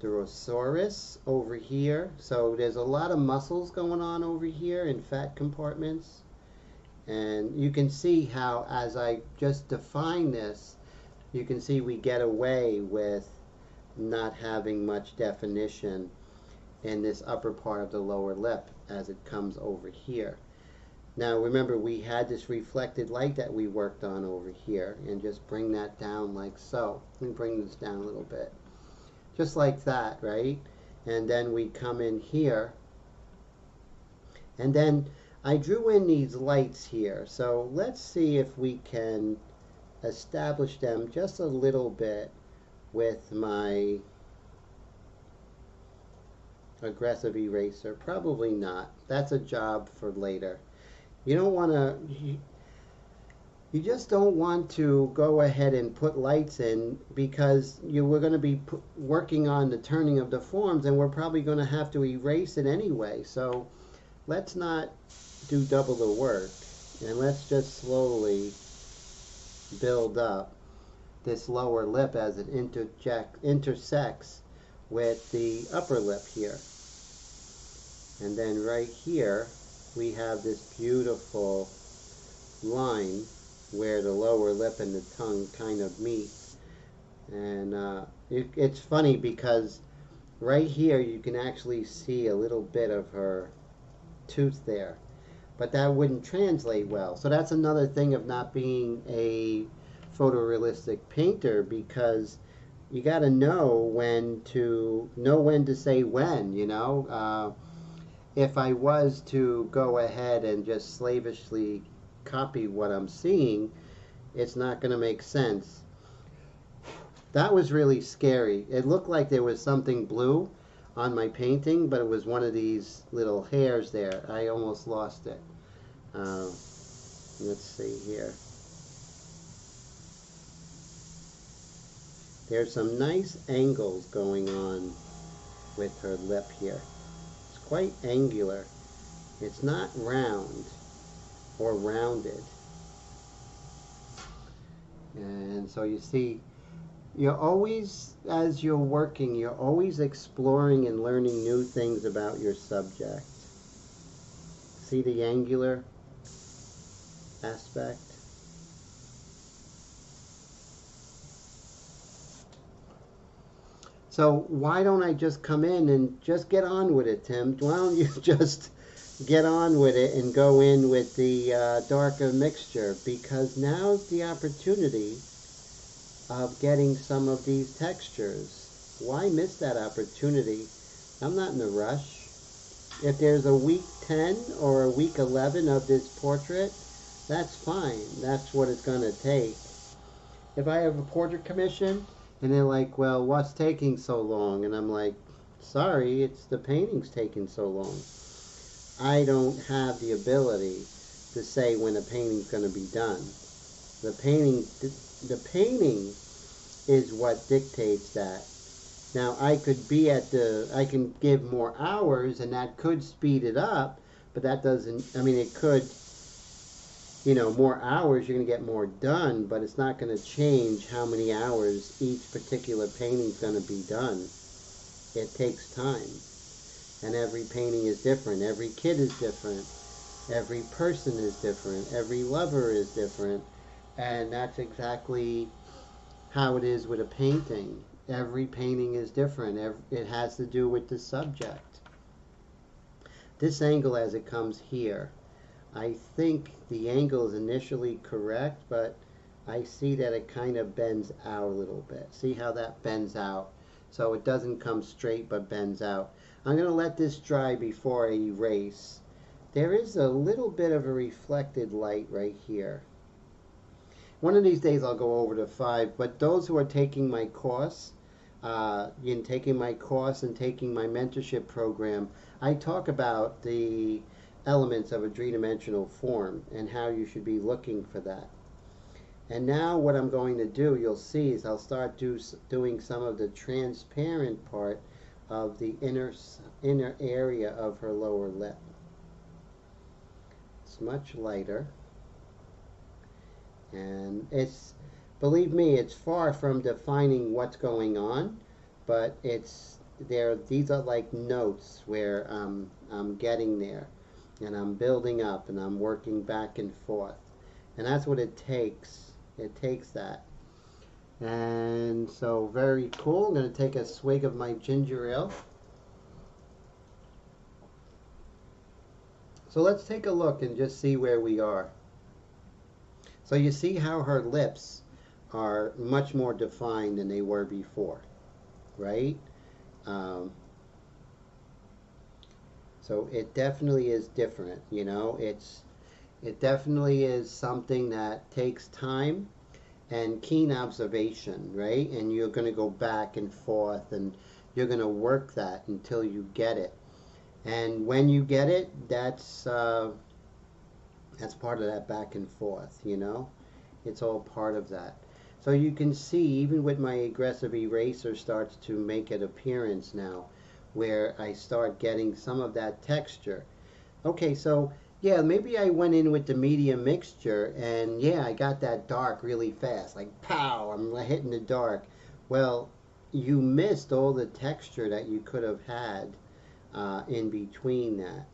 Drosoris over here. So there's a lot of muscles going on over here in fat compartments. And you can see how, as I just define this, you can see we get away with not having much definition in this upper part of the lower lip as it comes over here. Now remember, we had this reflected light that we worked on over here, and just bring that down like so. Let me bring this down a little bit. Just like that, right? And then we come in here, and then I drew in these lights here. So let's see if we can establish them just a little bit with my aggressive eraser. Probably not. That's a job for later. You don't want to, you just don't want to go ahead and put lights in, because we're going to be working on the turning of the forms, and we're probably going to have to erase it anyway. So let's not do double the work, and let's just slowly build up this lower lip as it intersects with the upper lip here. And then right here we have this beautiful line where the lower lip and the tongue kind of meet. And it's funny because right here you can actually see a little bit of her tooth there, but that wouldn't translate well. So that's another thing of not being a photorealistic painter, because you got to know when to say when, you know. If I was to go ahead and just slavishly copy what I'm seeing, it's not going to make sense. That was really scary. It looked like there was something blue on my painting, but it was one of these little hairs there. I almost lost it. Let's see here. There's some nice angles going on with her lip here. It's quite angular. It's not round or rounded. And so you see, you're always, as you're working, you're always exploring and learning new things about your subject. See the angular aspect? So why don't I just come in and just get on with it, Tim? Why don't you just get on with it and go in with the darker mixture? Because now's the opportunity of getting some of these textures. Why miss that opportunity? I'm not in a rush. If there's a week 10 or a week 11 of this portrait, that's fine. That's what it's going to take. If I have a portrait commission and they're like, well, what's taking so long? And I'm like, sorry, it's the painting's taking so long. I don't have the ability to say when a painting's going to be done. The painting is what dictates that. Now, I can give more hours, and that could speed it up, but that doesn't, I mean, it could, you know, more hours, you're going to get more done, but it's not going to change how many hours each particular painting's going to be done. It takes time. And every painting is different. Every kid is different. Every person is different. Every lover is different. And that's exactly how it is with a painting. Every painting is different. It has to do with the subject. This angle as it comes here, I think the angle is initially correct, but I see that it kind of bends out a little bit. See how that bends out? So it doesn't come straight but bends out. I'm going to let this dry before I erase. There is a little bit of a reflected light right here. One of these days I'll go over to 5, but those who are taking my course, and taking my mentorship program, I talk about the elements of a three-dimensional form and how you should be looking for that. And now what I'm going to do, you'll see, is I'll start doing some of the transparent part of the inner area of her lower lip. It's much lighter. And believe me, it's far from defining what's going on, but it's these are like notes where I'm getting there, and I'm building up, and I'm working back and forth, and that's what it takes. It takes that. And so very cool. I'm going to take a swig of my ginger ale. So let's take a look and just see where we are. So you see how her lips are much more defined than they were before, right? Um, so it definitely is different, you know. It definitely is something that takes time and keen observation, right? And you're going to go back and forth, and you're going to work that until you get it. And when you get it, that's part of that back and forth, you know. It's all part of that. So you can see, even with my aggressive eraser, starts to make an appearance now, where I start getting some of that texture. Okay, so yeah, maybe I went in with the medium mixture, and yeah, I got that dark really fast, like pow, I'm hitting the dark. Well, you missed all the texture that you could have had in between that.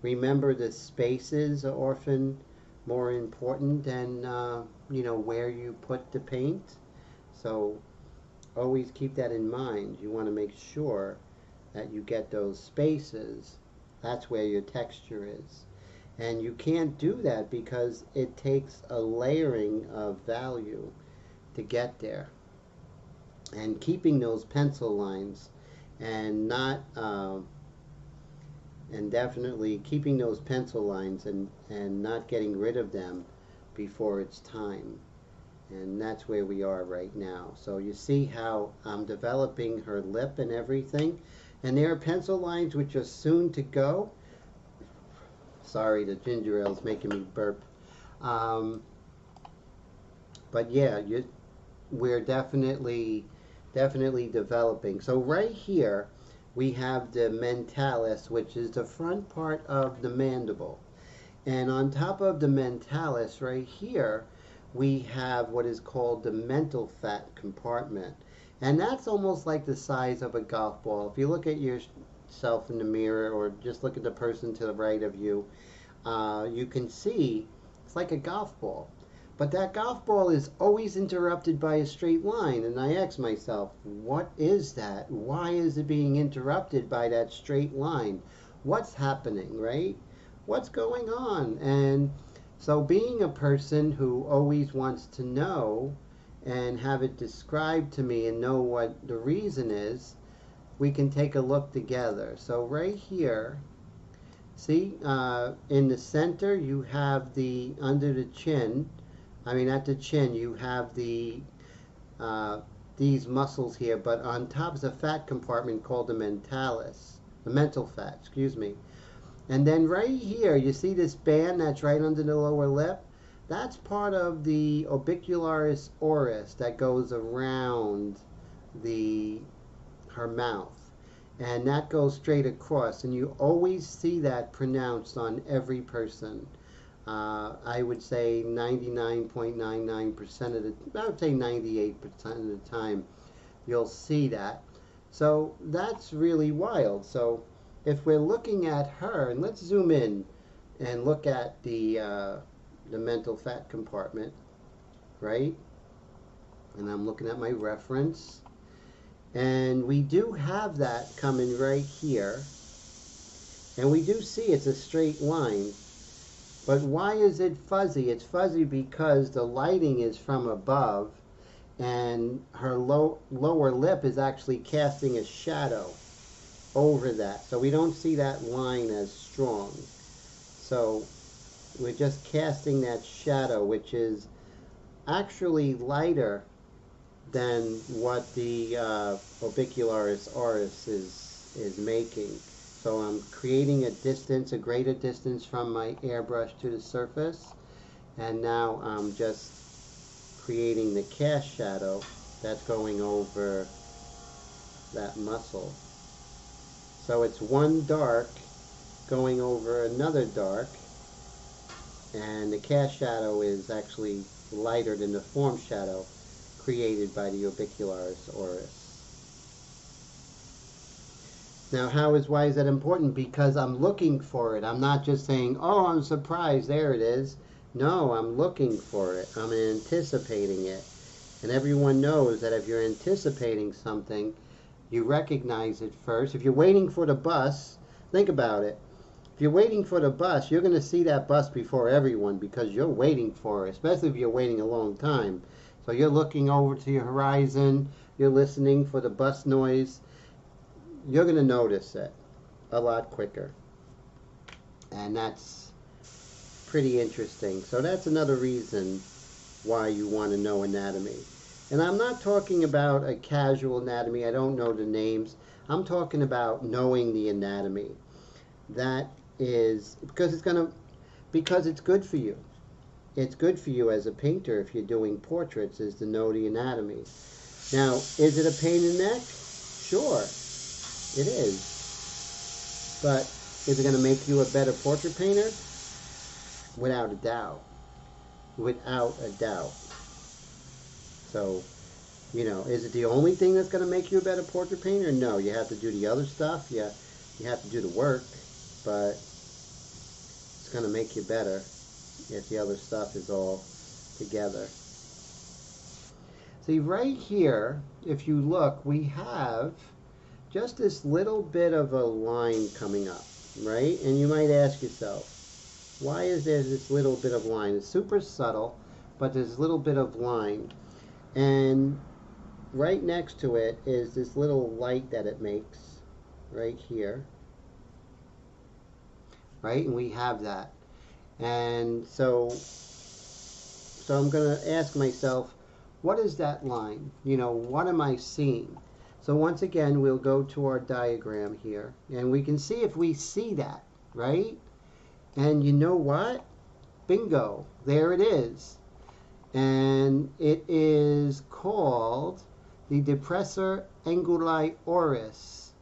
Remember, the spaces are often more important than you know, where you put the paint. So always keep that in mind. You want to make sure that you get those spaces. That's where your texture is. And you can't do that because it takes a layering of value to get there. And keeping those pencil lines, and not and definitely keeping those pencil lines, and not getting rid of them before it's time. And that's where we are right now. So you see how I'm developing her lip and everything. And there are pencil lines which are soon to go. Sorry, the ginger ale is making me burp. Um, but yeah, we're definitely developing. So right here we have the mentalis, which is the front part of the mandible. And on top of the mentalis right here, we have what is called the mental fat compartment. And that's almost like the size of a golf ball. If you look at yourself in the mirror, or just look at the person to the right of you, you can see it's like a golf ball. But that golf ball is always interrupted by a straight line. And I ask myself, what is that? Why is it being interrupted by that straight line? What's happening, right? What's going on? And so being a person who always wants to know and have it described to me and know what the reason is, we can take a look together. So right here, see, in the center you have the, under the chin, I mean at the chin, you have the these muscles here, but on top is a fat compartment called the mentalis, the mental fat, excuse me. And then right here, you see this band that's right under the lower lip? That's part of the orbicularis oris that goes around her mouth. And that goes straight across. And you always see that pronounced on every person. I would say 99.99% of the, I would say 98% of the time, you'll see that. So that's really wild. So if we're looking at her, and let's zoom in and look at the mental fat compartment, right? And I'm looking at my reference, and we do have that coming right here, and we do see it's a straight line. But why is it fuzzy? It's fuzzy because the lighting is from above, and her lower lip is actually casting a shadow over that. So we don't see that line as strong. So we're just casting that shadow, which is actually lighter than what the orbicularis oris is making. So I'm creating a distance, a greater distance from my airbrush to the surface. And now I'm just creating the cast shadow that's going over that muscle. So it's one dark going over another dark, and the cast shadow is actually lighter than the form shadow created by the orbicularis oris. Now, why is that important? Because I'm looking for it. I'm not just saying, oh, I'm surprised, there it is. No, I'm looking for it. I'm anticipating it. And everyone knows that if you're anticipating something, you recognize it first. If you're waiting for the bus, think about it. If you're waiting for the bus, you're going to see that bus before everyone because you're waiting for it, especially if you're waiting a long time. So you're looking over to your horizon, you're listening for the bus noise. You're going to notice it a lot quicker. And that's pretty interesting. So that's another reason why you want to know anatomy. And I'm not talking about a casual anatomy. I don't know the names. I'm talking about knowing the anatomy. That is because it's good for you. It's good for you as a painter if you're doing portraits is to know the anatomy. Now, is it a pain in the neck? Sure, it is. But is it going to make you a better portrait painter? Without a doubt. Without a doubt. So, is it the only thing that's going to make you a better portrait painter? No, you have to do the other stuff. Yeah, you have to do the work, but it's going to make you better if the other stuff is all together. See, right here, if you look, we have just this little bit of a line coming up, right? And you might ask yourself, why is there this little bit of line? It's super subtle, but there's a little bit of line. And right next to it is this little light that it makes right here. Right? And we have that. And so I'm going to ask myself, what is that line? What am I seeing? So once again, we'll go to our diagram here. And we can see if we see that, right? And you know what? Bingo. There it is. And it is called the depressor anguli oris.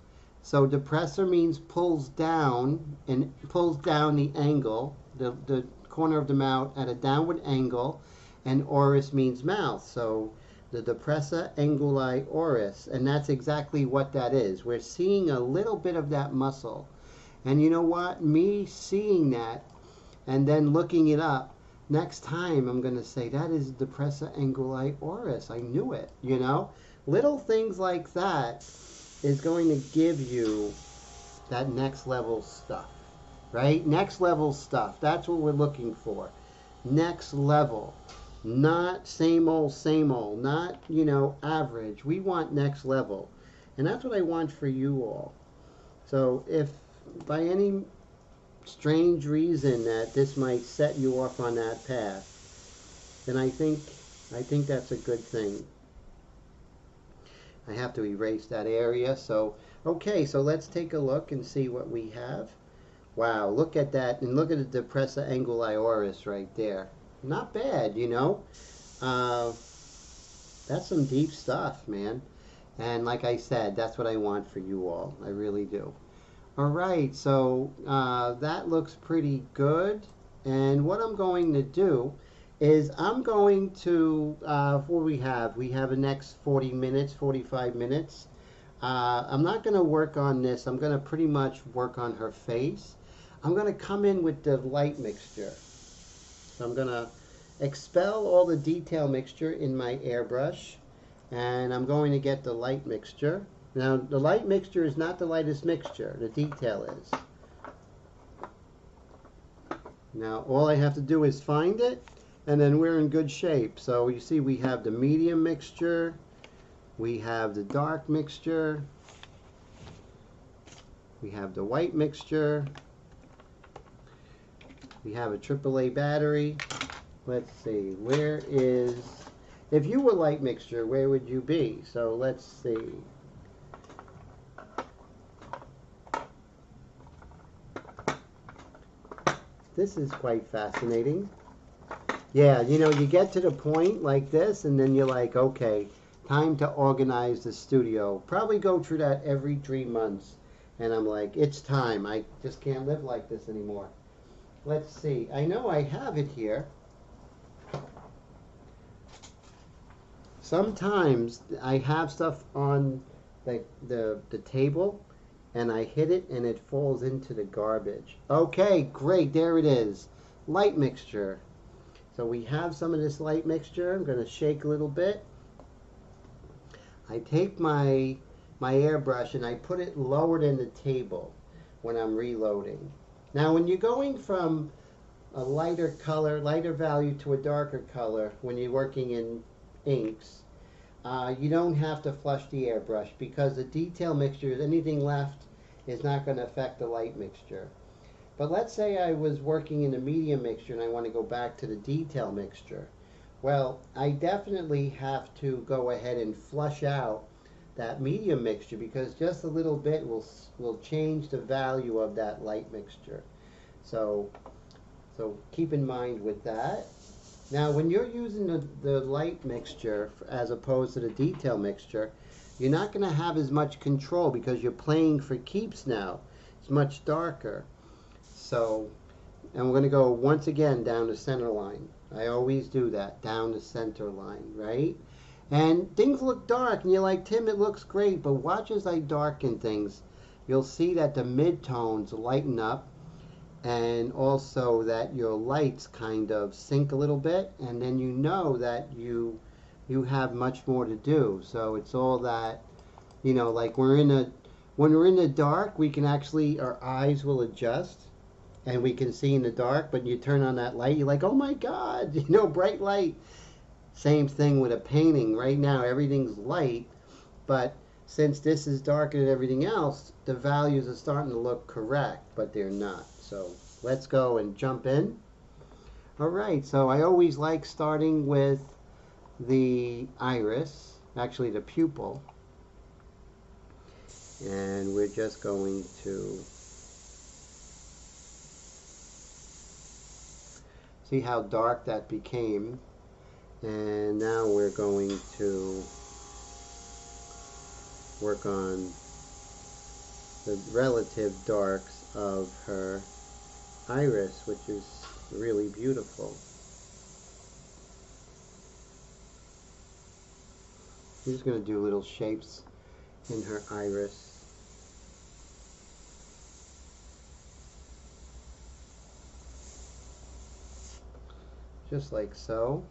So depressor means pulls down and pulls down the angle, the corner of the mouth at a downward angle, and oris means mouth. So the depressor anguli oris, and that's exactly what that is. We're seeing a little bit of that muscle. And you know what? Me seeing that and then looking it up, next time I'm going to say, that is depressor anguli oris. I knew it, Little things like that is going to give you that next level stuff, right? Next level stuff. That's what we're looking for. Next level. Not same old, not, average. We want next level. And that's what I want for you all. So if by any strange reason that this might set you off on that path, then I think that's a good thing. I have to erase that area. So, okay, so let's take a look and see what we have. Wow, look at that. And look at the depressor anguli oris right there. Not bad, That's some deep stuff, man. And like I said, that's what I want for you all. I really do. All right, so that looks pretty good. And what I'm going to do is I'm going to, what we have the next 40 minutes, 45 minutes. I'm not going to work on this. I'm going to pretty much work on her face. I'm going to come in with the light mixture. So I'm going to expel all the detail mixture in my airbrush. And I'm going to get the light mixture. Now, the light mixture is not the lightest mixture. The detail is. Now, all I have to do is find it, and then we're in good shape. So you see we have the medium mixture, we have the dark mixture, we have the white mixture, we have a AAA battery. Let's see, where is, if you were light mixture, where would you be? So let's see. This is quite fascinating. Yeah, you get to the point like this, and then you're like, okay, time to organize the studio. Probably go through that every 3 months. And I'm like, it's time. I just can't live like this anymore. Let's see. I know I have it here. Sometimes I have stuff on the table, and I hit it and it falls into the garbage. Okay, great, there it is. Light mixture. So we have some of this light mixture. I'm going to shake a little bit. I take my airbrush and I put it lower than the table when I'm reloading. Now when you're going from a lighter color, lighter value to a darker color when you're working in inks, you don't have to flush the airbrush because the detail mixture, anything left, is not going to affect the light mixture. But let's say I was working in a medium mixture and I want to go back to the detail mixture. Well, I definitely have to go ahead and flush out that medium mixture because just a little bit will change the value of that light mixture. So keep in mind with that. Now when you're using the light mixture as opposed to the detail mixture, you're not going to have as much control because you're playing for keeps now. It's much darker. So, and we're going to go once again down the center line. I always do that, down the center line, right? And things look dark and you're like, Tim, it looks great, but watch as I darken things. You'll see that the midtones lighten up and also that your lights kind of sink a little bit, and then you know that you have much more to do. So it's all that, you know, like when we're in the dark, we can actually, our eyes will adjust and we can see in the dark, but you turn on that light, you're like, oh my God, you know, bright light. Same thing with a painting. Right now, everything's light, but since this is darker than everything else, the values are starting to look correct, but they're not. So let's go and jump in. All right, so I always like starting with the iris, actually the pupil, and we're just going to see how dark that became. And now we're going to work on the relative darks of her iris, which is really beautiful. I'm just going to do little shapes in her iris. Just like so.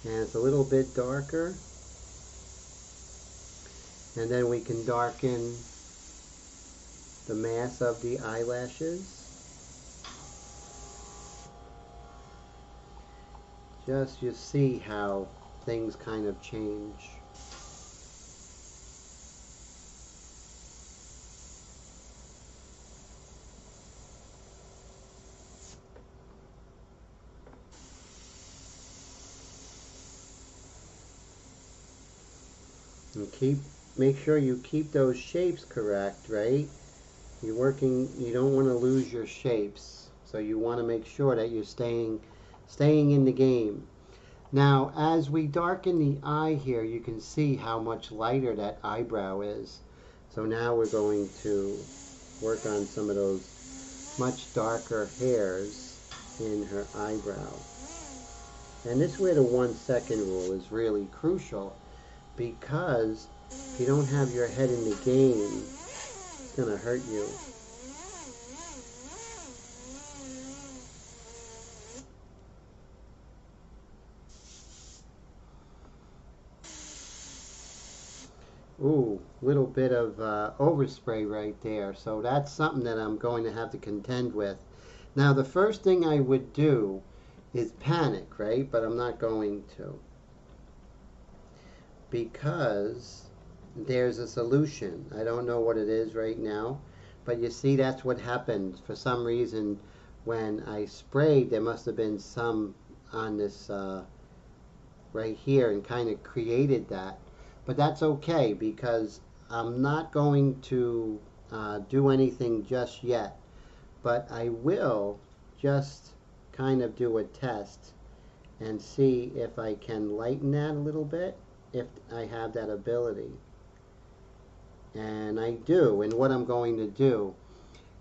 And it's a little bit darker. And then we can darken the mass of the eyelashes. Just you see how things kind of change. And make sure you keep those shapes correct, right? You don't want to lose your shapes. So you want to make sure that you're staying in the game. Now, as we darken the eye here, you can see how much lighter that eyebrow is. So now we're going to work on some of those much darker hairs in her eyebrow. And this is where the 1 second rule is really crucial, because if you don't have your head in the game, it's going to hurt you. Ooh, little bit of overspray right there. So that's something that I'm going to have to contend with. Now the first thing I would do is panic, right? But I'm not going to, because there's a solution. I don't know what it is right now, but you see that's what happened. For some reason, when I sprayed, there must have been some on this right here and kind of created that. But that's okay, because I'm not going to do anything just yet. But I will just kind of do a test and see if I can lighten that a little bit, if I have that ability. And I do. And what I'm going to do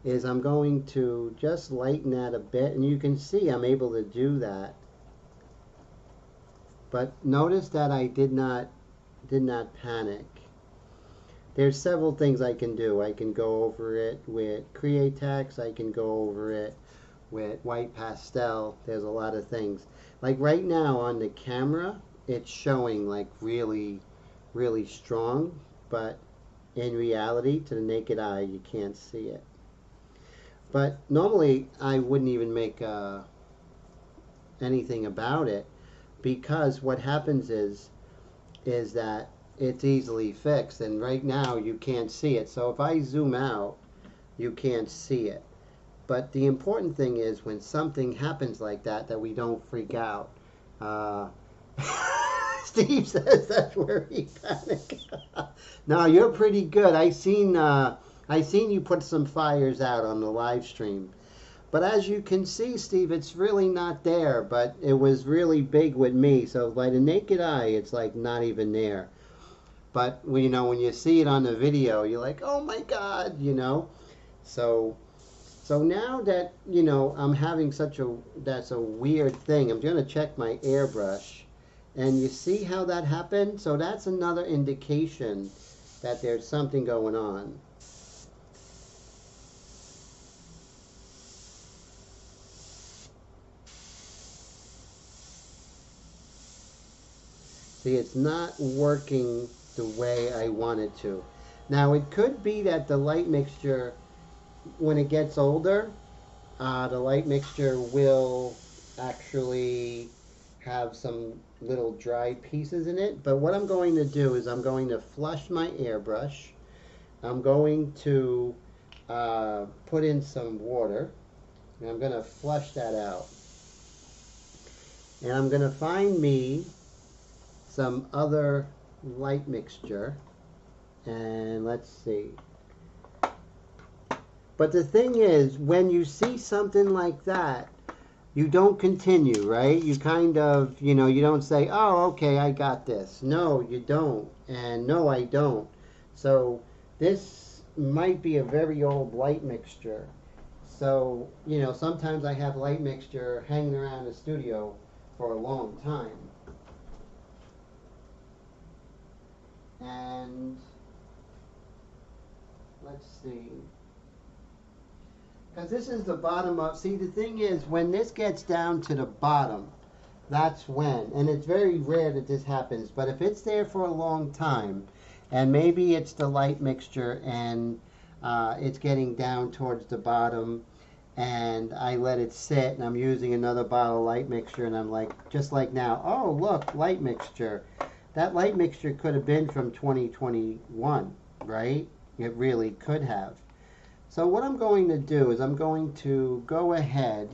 is I'm going to just lighten that a bit. And you can see I'm able to do that. But notice that I did not panic. there's several things I can do. I can go over it with Createx. I can go over it with white pastel. There's a lot of things. Like right now on the camera, it's showing like really, really strong, but in reality, to the naked eye, you can't see it. But normally, I wouldn't even make anything about it, because what happens is that it's easily fixed, and right now you can't see it. So if I zoom out, you can't see it. But the important thing is when something happens like that, that we don't freak out. Uh, Steve says that's where he panicked. No, you're pretty good. I seen you put some fires out on the live stream. But as you can see, Steve, it's really not there. But it was really big with me. So by the naked eye, it's like not even there. But when you see it on the video, you're like, oh my God, So now that, I'm having that's a weird thing, I'm going to check my airbrush. And you see how that happened? So that's another indication that there's something going on. See, it's not working the way I want it to. Now, it could be that the light mixture, when it gets older, the light mixture will actually have some little dry pieces in it. But what I'm going to do is I'm going to flush my airbrush. I'm going to put in some water, and I'm going to flush that out. And I'm going to find me some other light mixture, and let's see. But the thing is, when you see something like that, you don't continue, right? You kind of, you don't say, oh, okay, I got this. No, you don't. And no, I don't. So this might be a very old light mixture. So, sometimes I have light mixture hanging around the studio for a long time. And let's see. Because this is the bottom of, see, the thing is, when this gets down to the bottom, that's when, and it's very rare that this happens, but if it's there for a long time, and maybe it's the light mixture, and it's getting down towards the bottom, and I let it sit, and I'm using another bottle of light mixture, and I'm like, just like now, oh, look, light mixture. That light mixture could have been from 2021, right? It really could have. So what I'm going to do is I'm going to go ahead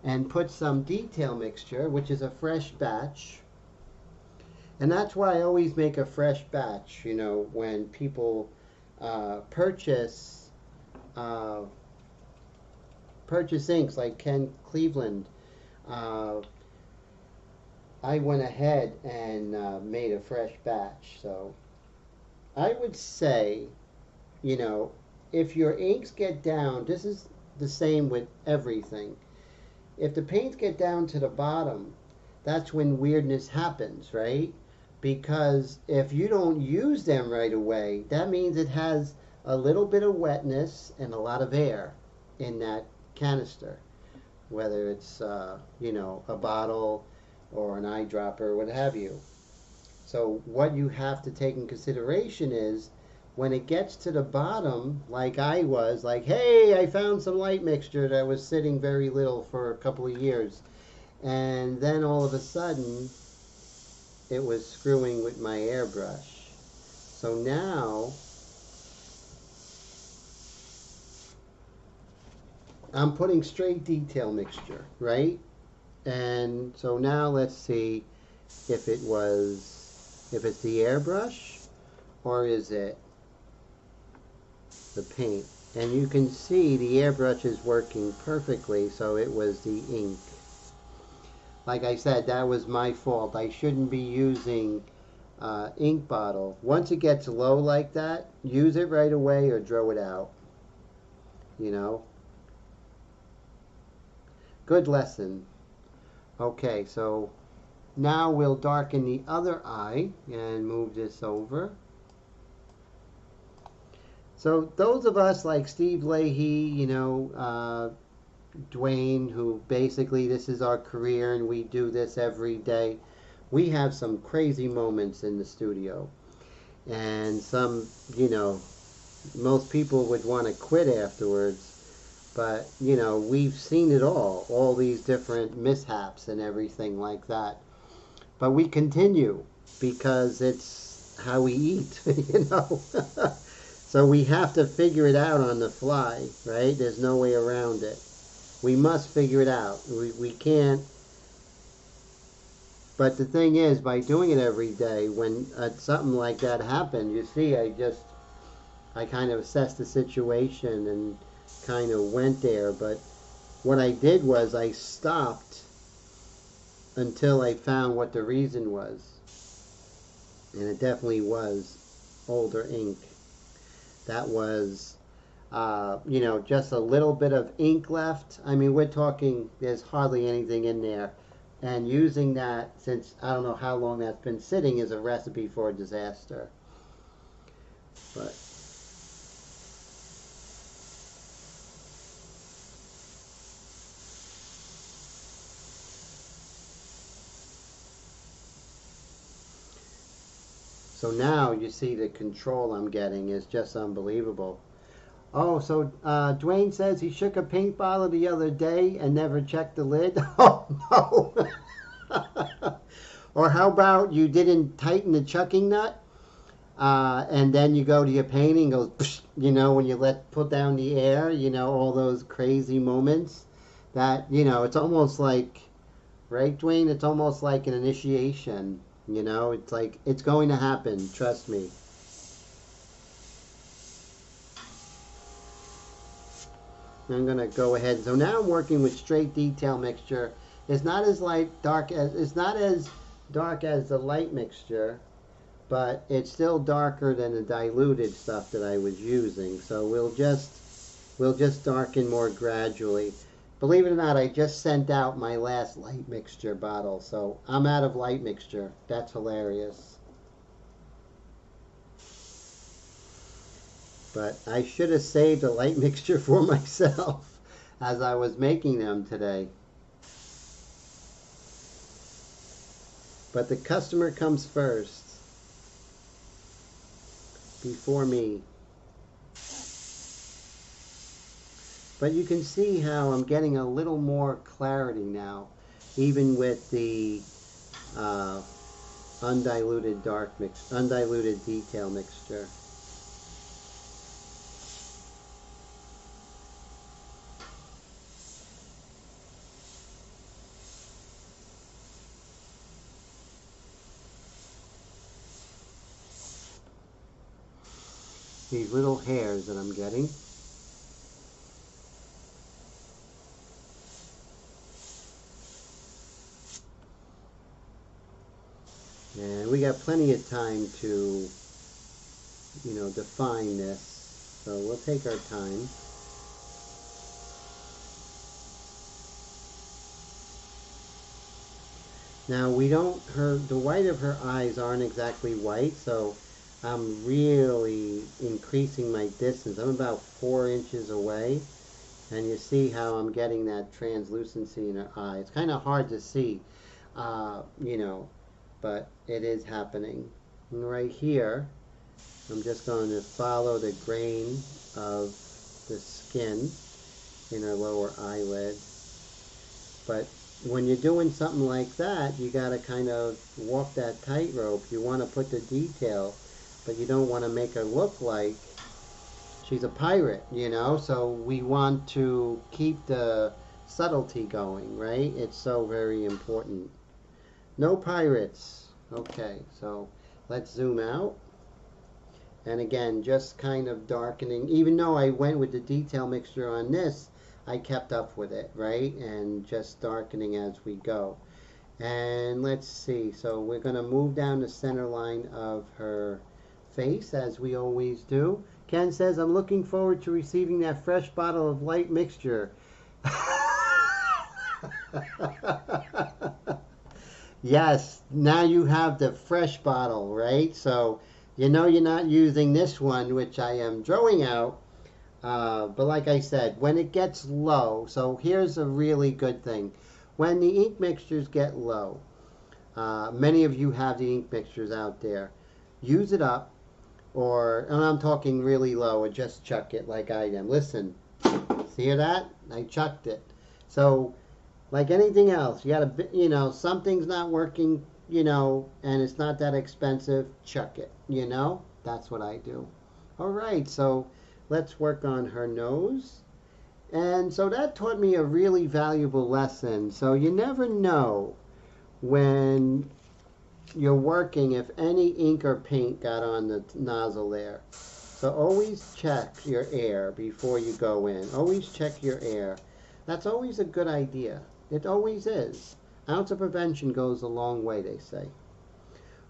and put some detail mixture, which is a fresh batch. And that's why I always make a fresh batch, when people purchase inks like Ken Cleveland. I went ahead and made a fresh batch. So I would say, if your inks get down, this is the same with everything. If the paints get down to the bottom, that's when weirdness happens, right? Because if you don't use them right away, that means it has a little bit of wetness and a lot of air in that canister. Whether it's, a bottle or an eyedropper, what have you. So what you have to take in consideration is, when it gets to the bottom, like I was, like, hey, I found some light mixture that was sitting very little for a couple of years. And then all of a sudden, it was screwing with my airbrush. So now, I'm putting straight detail mixture, right? And so now let's see if it's the airbrush or is it the paint. And you can see the airbrush is working perfectly, so it was the ink. Like I said, that was my fault. I shouldn't be using ink bottle. Once it gets low like that, use it right away or throw it out. Good lesson. Okay, so now we'll darken the other eye and move this over. So those of us like Steve Leahy, Dwayne, who basically this is our career and we do this every day, we have some crazy moments in the studio. And some, most people would want to quit afterwards. But, we've seen it all these different mishaps and everything like that. But we continue because it's how we eat, So we have to figure it out on the fly, right? There's no way around it. We must figure it out. We can't. But the thing is, by doing it every day, when something like that happened, you see, I kind of assessed the situation and kind of went there. But what I did was I stopped until I found what the reason was. And it definitely was older ink. That was, just a little bit of ink left. I mean, we're talking, there's hardly anything in there. And using that, since I don't know how long that's been sitting, is a recipe for a disaster. But so now you see the control I'm getting is just unbelievable. Oh, so Dwayne says he shook a paint bottle the other day and never checked the lid. Oh, no. Or how about you didn't tighten the chucking nut and then you go to your painting, goes, psh, when you put down the air, all those crazy moments that, it's almost like, right, Dwayne? It's almost like an initiation. It's like, it's going to happen. Trust me. I'm going to go ahead. So now I'm working with straight detail mixture. It's not as dark as the light mixture, but it's still darker than the diluted stuff that I was using. So we'll just darken more gradually. Believe it or not, I just sent out my last light mixture bottle, so I'm out of light mixture. That's hilarious. But I should have saved a light mixture for myself as I was making them today. But the customer comes first before me. But you can see how I'm getting a little more clarity now, even with the undiluted detail mixture. These little hairs that I'm getting. And we got plenty of time to, define this. So we'll take our time. Now the white of her eyes aren't exactly white, so I'm really increasing my distance. I'm about 4 inches away. And you see how I'm getting that translucency in her eye. It's kind of hard to see, but it is happening. And right here, I'm just going to follow the grain of the skin in her lower eyelid. But when you're doing something like that, you got to kind of walk that tightrope. You want to put the detail, but you don't want to make her look like she's a pirate, so we want to keep the subtlety going, right? It's so very important. No pirates. Okay, so let's zoom out. And again, just kind of darkening. Even though I went with the detail mixture on this, I kept up with it, right? And just darkening as we go. And let's see. So we're going to move down the center line of her face, as we always do. Ken says, I'm looking forward to receiving that fresh bottle of light mixture. Yes, now you have the fresh bottle, right? So You know you're not using this one, which I am drawing out. But like I said, when it gets low, so here's a really good thing. When the ink mixtures get low, many of you have the ink mixtures out there. Use it up, and I'm talking really low, or just chuck it like I am. Listen, see that? I chucked it. So, like anything else, you gotta, something's not working, and it's not that expensive, chuck it, That's what I do. All right, so let's work on her nose. And so that taught me a really valuable lesson. So you never know when you're working if any ink or paint got on the nozzle there. So always check your air before you go in. Always check your air. That's always a good idea. It always is. Ounce of prevention goes a long way, they say.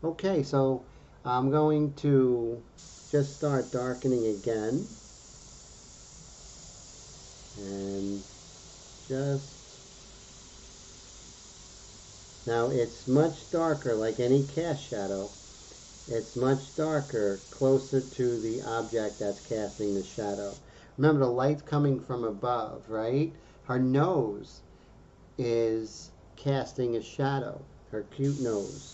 Okay, so I'm going to just start darkening again. And just, now it's much darker, like any cast shadow. It's much darker, closer to the object that's casting the shadow. Remember, the light's coming from above, right? Her nose is casting a shadow, her cute nose.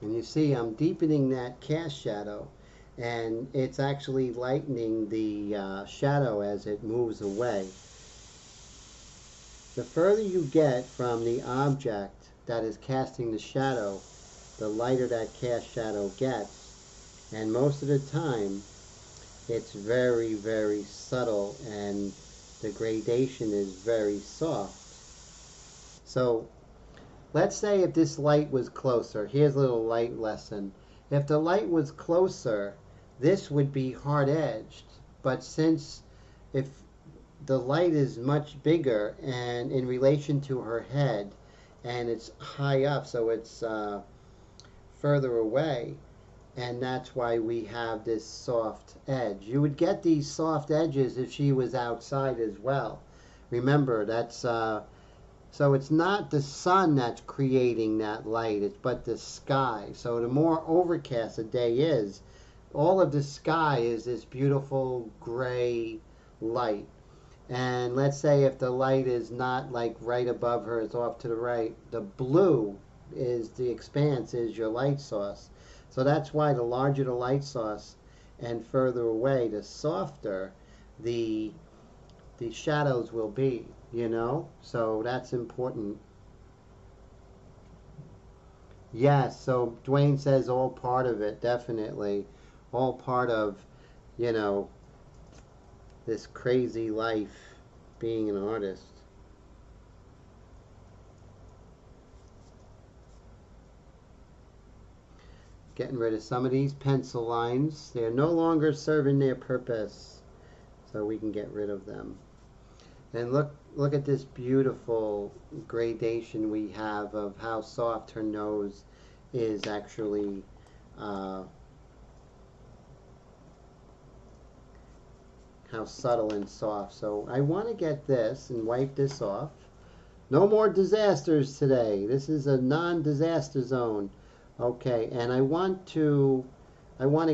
And you see I'm deepening that cast shadow, and it's actually lightening the shadow as it moves away. The further you get from the object that is casting the shadow, the lighter that cast shadow gets. And most of the time, it's very, very subtle, and the gradation is very soft. So let's say if this light was closer, here's a little light lesson. If the light was closer, this would be hard edged. But since if the light is much bigger and in relation to her head, and it's high up, so it's further away, and that's why we have this soft edge. You would get these soft edges if she was outside as well. Remember, that's so it's not the sun that's creating that light, but the sky. So the more overcast a day is, all of the sky is this beautiful gray light. And let's say if the light is not like right above her, it's off to the right, the blue is the expanse, is your light source. So that's why the larger the light source and further away, the softer the shadows will be, So that's important. Yes, so Dwayne says all part of it, definitely. All part of, this crazy life being an artist. Getting rid of some of these pencil lines. They're no longer serving their purpose, so we can get rid of them. And look at this beautiful gradation we have of how soft her nose is actually. How subtle and soft. So I want to get this and wipe this off. No more disasters today. This is a non-disaster zone. Okay, and I want to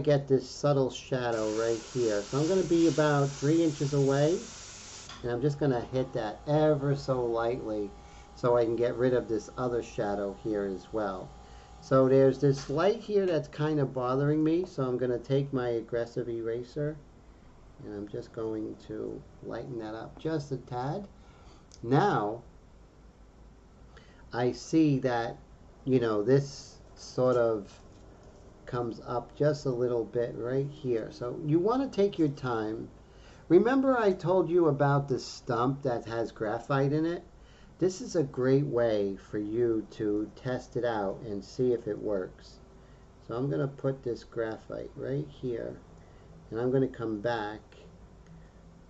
get this subtle shadow right here. So I'm going to be about 3 inches away, and I'm just going to hit that ever so lightly so I can get rid of this other shadow here as well. So there's this light here that's kind of bothering me, so I'm going to take my aggressive eraser, and I'm just going to lighten that up just a tad. Now, I see that, this sort of comes up just a little bit right here. So you want to take your time. Remember I told you about the stump that has graphite in it? This is a great way for you to test it out and see if it works. So I'm going to put this graphite right here, and I'm going to come back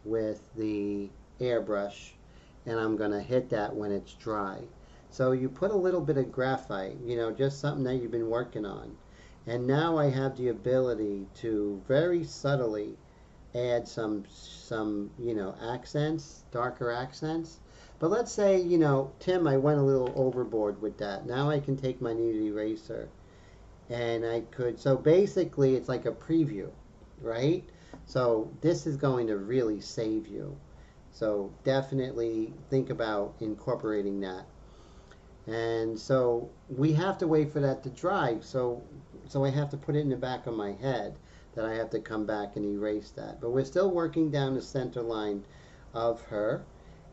with the airbrush, and I'm going to hit that when it's dry. So you put a little bit of graphite, you know, just something that you've been working on. And now I have the ability to very subtly add some, you know, accents, darker accents. But let's say, you know, Tim, I went a little overboard with that. Now I can take my kneaded eraser and I could, so basically it's like a preview, right? So this is going to really save you. So definitely think about incorporating that. And so we have to wait for that to dry. So I have to put it in the back of my head that I have to come back and erase that. But we're still working down the center line of her.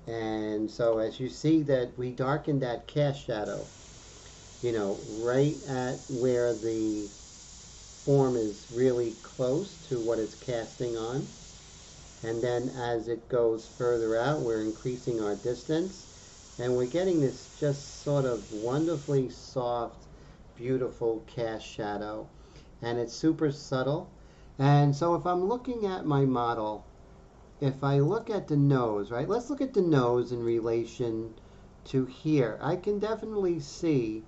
And so as you see that we darkened that cast shadow, you know, right at where the form is really close to what it's casting on. And then as it goes further out, we're increasing our distance. And we're getting this just sort of wonderfully soft, beautiful cast shadow. And it's super subtle. And so if I'm looking at my model, if I look at the nose, right? Let's look at the nose in relation to here. I can definitely see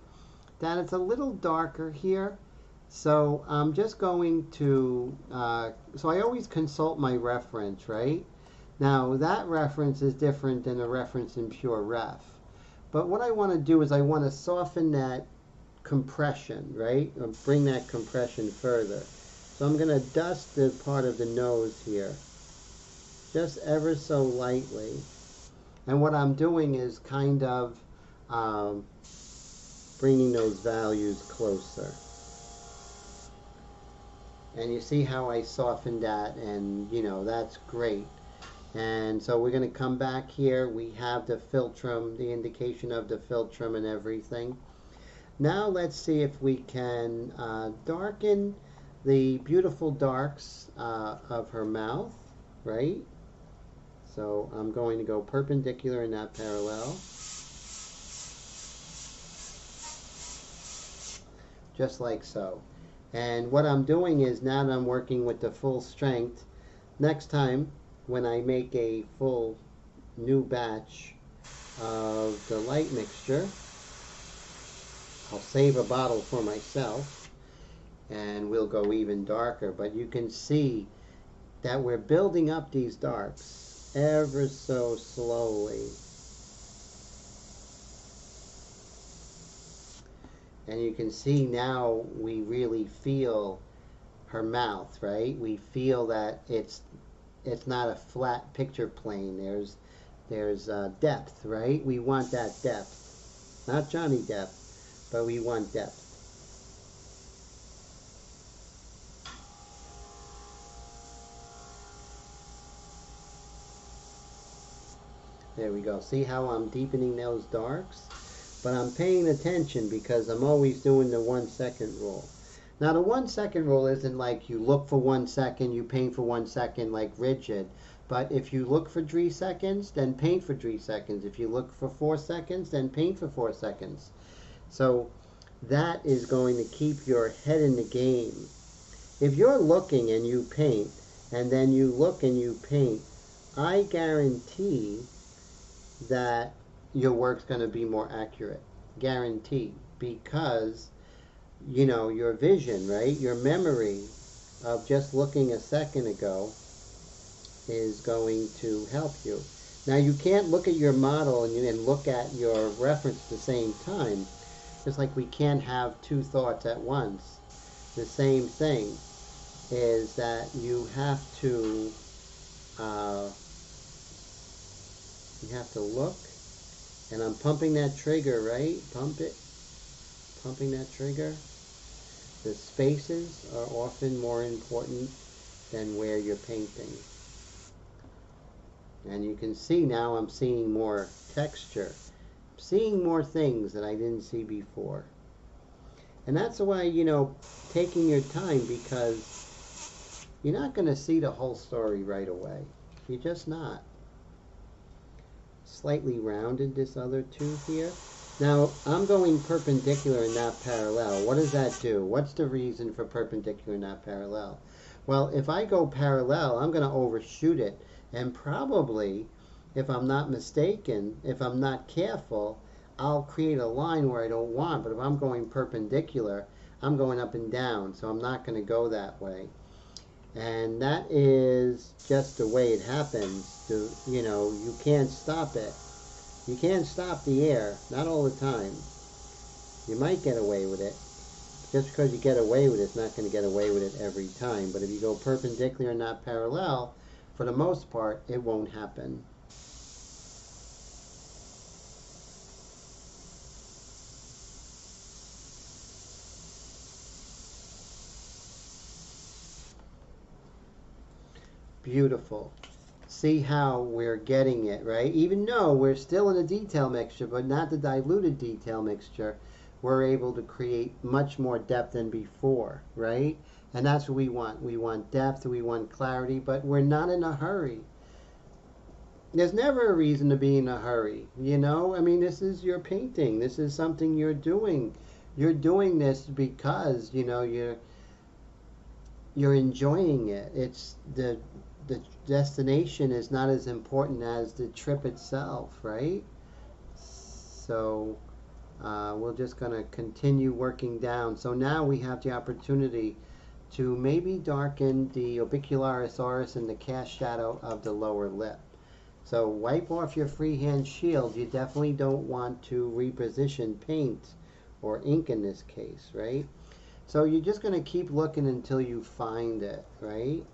that it's a little darker here. So I'm just going to, so I always consult my reference, right? Now that reference is different than a reference in Pure Ref. But what I want to do is I want to soften that compression, right? Or bring that compression further. So I'm going to dust the part of the nose here, just ever so lightly. And what I'm doing is kind of bringing those values closer. And you see how I softened that, and you know, that's great. And so we're going to come back here. We have the philtrum, the indication of the philtrum and everything. Now let's see if we can darken the beautiful darks of her mouth, right? So I'm going to go perpendicular and not parallel. Just like so. And what I'm doing is, now that I'm working with the full strength, next time when I make a full new batch of the light mixture, I'll save a bottle for myself and we'll go even darker. But you can see that we're building up these darks ever so slowly. And you can see now we really feel her mouth, right? We feel that it's not a flat picture plane. There's depth, right? We want that depth. Not Johnny Depp, but we want depth. There we go. See how I'm deepening those darks? But I'm paying attention because I'm always doing the 1 second rule. Now the 1 second rule isn't like you look for 1 second, you paint for 1 second like rigid. But if you look for 3 seconds, then paint for 3 seconds. If you look for 4 seconds, then paint for 4 seconds. So that is going to keep your head in the game. If you're looking and you paint, and then you look and you paint, I guarantee that your work's going to be more accurate. Guaranteed. Because, you know, your vision, right? Your memory of just looking a second ago is going to help you. Now, you can't look at your model and look at your reference at the same time. Just like we can't have two thoughts at once. The same thing is that you have to look. And I'm pumping that trigger, right? Pump it. Pumping that trigger. The spaces are often more important than where you're painting. And you can see now I'm seeing more texture. I'm seeing more things that I didn't see before. And that's why, you know, taking your time, because you're not going to see the whole story right away. You're just not. Slightly rounded this other tooth here. Now I'm going perpendicular and not parallel. What does that do? What's the reason for perpendicular and not parallel? Well, if I go parallel, I'm going to overshoot it, and probably, if I'm not mistaken, if I'm not careful, I'll create a line where I don't want, but if I'm going perpendicular, I'm going up and down, so I'm not going to go that way. And that is just the way it happens. You can't stop it. You can't stop the air, not all the time. You might get away with it. Just because you get away with it, it's not going to get away with it every time. But if you go perpendicular and not parallel, for the most part, it won't happen. Beautiful. See how we're getting it, right? Even though we're still in a detail mixture, but not the diluted detail mixture, we're able to create much more depth than before, right? And that's what we want. We want depth, we want clarity, but we're not in a hurry. There's never a reason to be in a hurry, you know? I mean, this is your painting. This is something you're doing. You're doing this because, you're enjoying it. It's the destination is not as important as the trip itself, right? So we're just going to continue working down. So now we have the opportunity to maybe darken the orbicularis oris and the cast shadow of the lower lip. So wipe off your freehand shield. You definitely don't want to reposition paint or ink in this case, right? So you're just going to keep looking until you find it, right?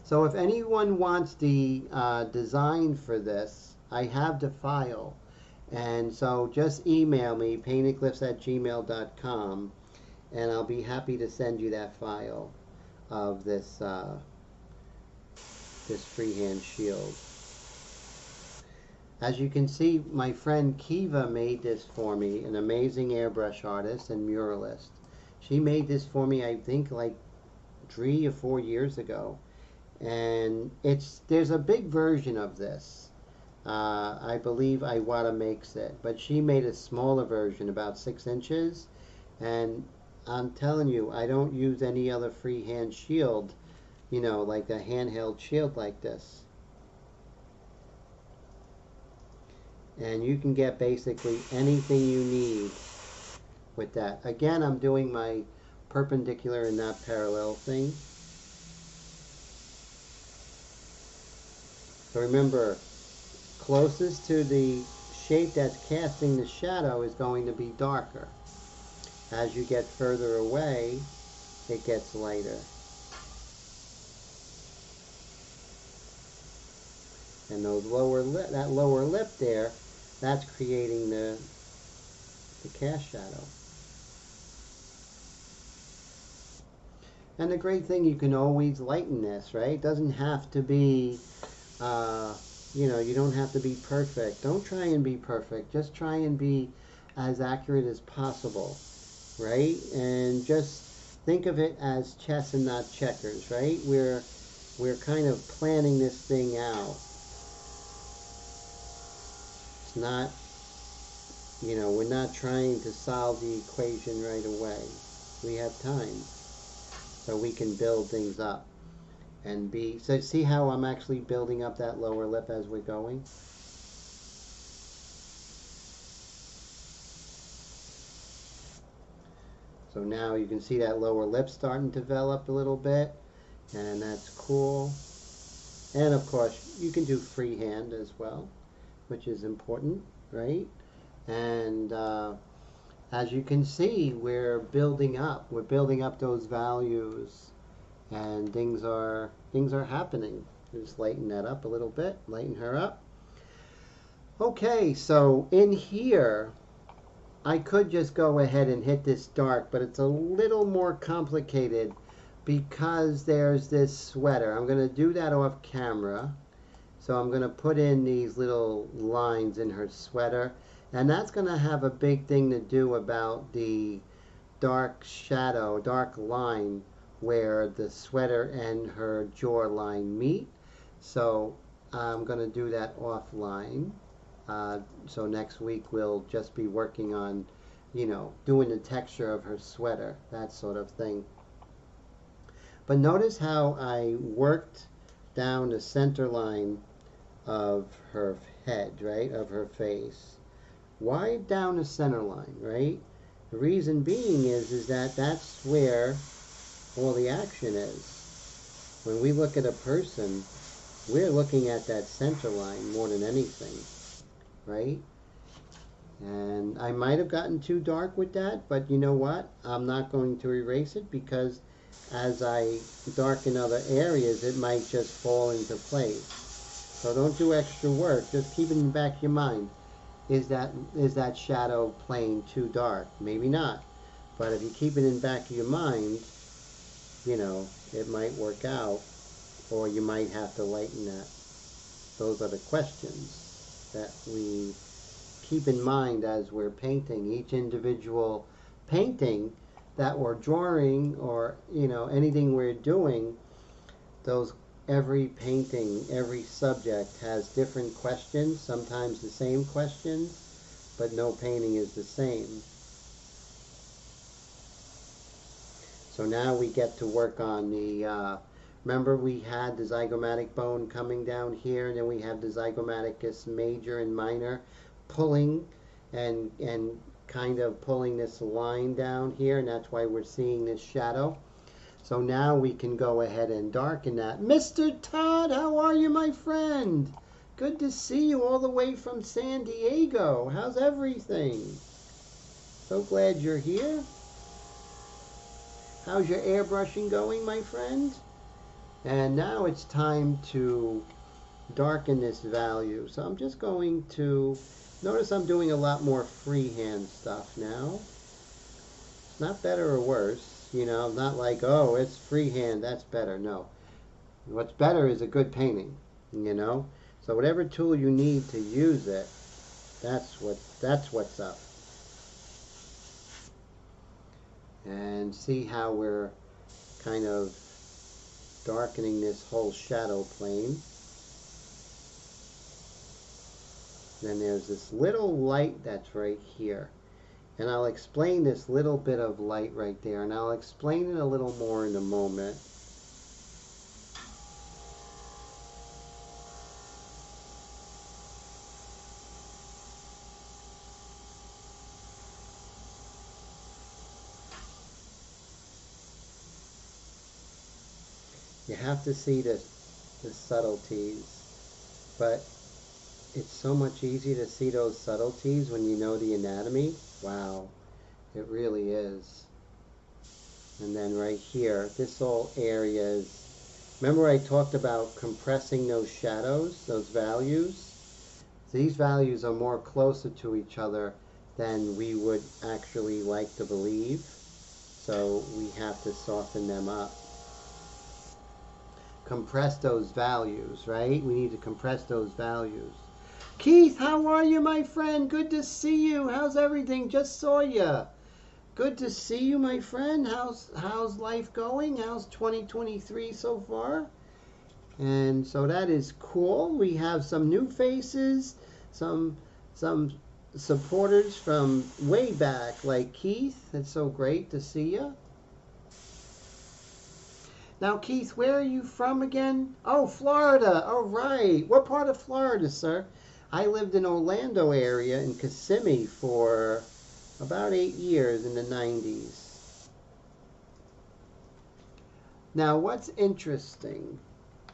So if anyone wants the design for this, I have the file. And so just email me, paintingcliffs@gmail.com, and I'll be happy to send you that file of this freehand shield. As you can see, my friend Kiva made this for me, an amazing airbrush artist and muralist. She made this for me, I think, like 3 or 4 years ago. And there's a big version of this. I believe Iwata makes it, but she made a smaller version, about 6 inches. And I'm telling you, I don't use any other freehand shield, like a handheld shield like this. And you can get basically anything you need with that. Again, I'm doing my perpendicular and not parallel thing. So remember, closest to the shape that's casting the shadow is going to be darker. As you get further away, it gets lighter. And that lower lip there, that's creating the cast shadow. And the great thing, you can always lighten this, right? It doesn't have to be, you don't have to be perfect. Don't try and be perfect. Just try and be as accurate as possible, right? And just think of it as chess and not checkers, right? We're kind of planning this thing out. It's not, we're not trying to solve the equation right away. We have time. So we can build things up and so see how I'm actually building up that lower lip as we're going? So now you can see that lower lip starting to develop a little bit, and that's cool. And of course, you can do freehand as well, which is important, right? And as you can see, we're building up. We're building up those values, and things are happening. Just lighten that up a little bit. Lighten her up. Okay, so in here, I could just go ahead and hit this dark, but it's a little more complicated because there's this sweater. I'm going to do that off camera. So I'm going to put in these little lines in her sweater. And that's going to have a big thing to do about the dark shadow, dark line where the sweater and her jawline meet. So I'm going to do that offline. So next week we'll just be working on, doing the texture of her sweater, that sort of thing. But notice how I worked down the center line of her head, right, of her face. Why down the center line, right? The reason being is that that's where all the action is. When we look at a person, we're looking at that center line more than anything, right? And I might have gotten too dark with that, but you know what? I'm not going to erase it because as I darken other areas, it might just fall into place. So don't do extra work. Just keep it in the back of your mind. Is that shadow plane too dark? Maybe not. But if you keep it in the back of your mind, you know, it might work out, or you might have to lighten that. Those are the questions that we keep in mind as we're painting. Each individual painting that we're drawing, or you know, anything we're doing, those every painting, every subject has different questions, sometimes the same questions, but no painting is the same. So now we get to work on the, remember we had the zygomatic bone coming down here, and then we have the zygomaticus major and minor pulling and kind of pulling this line down here, and that's why we're seeing this shadow. So now we can go ahead and darken that. Mr. Todd, how are you, my friend? Good to see you all the way from San Diego. How's everything? So glad you're here. How's your airbrushing going, my friend? And now it's time to darken this value. So I'm just going to, notice I'm doing a lot more freehand stuff now. It's not better or worse, you know, not like, oh, it's freehand, that's better. No. What's better is a good painting, you know. So whatever tool you need to use it, that's what's up. And see how we're kind of darkening this whole shadow plane. Then there's this little light that's right here. And I'll explain this little bit of light right there, and I'll explain it a little more in a moment. You have to see the subtleties, but it's so much easier to see those subtleties when you know the anatomy. Wow, it really is. And then right here, this whole area is, remember I talked about compressing those shadows, those values? These values are more closer to each other than we would actually like to believe. So we have to soften them up. Compress those values, right? We need to compress those values. Keith, how are you, my friend? Good to see you. How's everything? Just saw you. Good to see you, my friend. How's life going? How's 2023 so far? And so that is cool. We have some new faces, some supporters from way back, like Keith. It's so great to see you. Now, Keith, where are you from again? Oh, Florida. All right. What part of Florida, sir? I lived in Orlando area in Kissimmee for about 8 years in the 90s. Now, what's interesting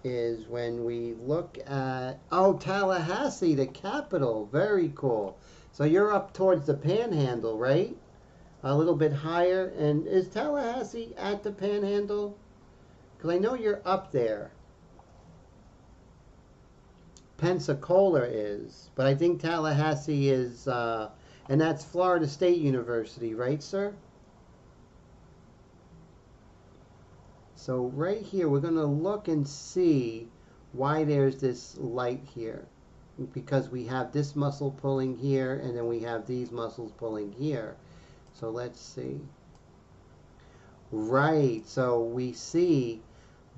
is when we look at, oh, Tallahassee, the capital. Very cool. So you're up towards the Panhandle, right? A little bit higher. And is Tallahassee at the Panhandle? Because I know you're up there. Pensacola is, but I think Tallahassee is, and that's Florida State University, right, sir? So right here, we're going to look and see why there's this light here. Because we have this muscle pulling here, and then we have these muscles pulling here. So let's see. Right, so we see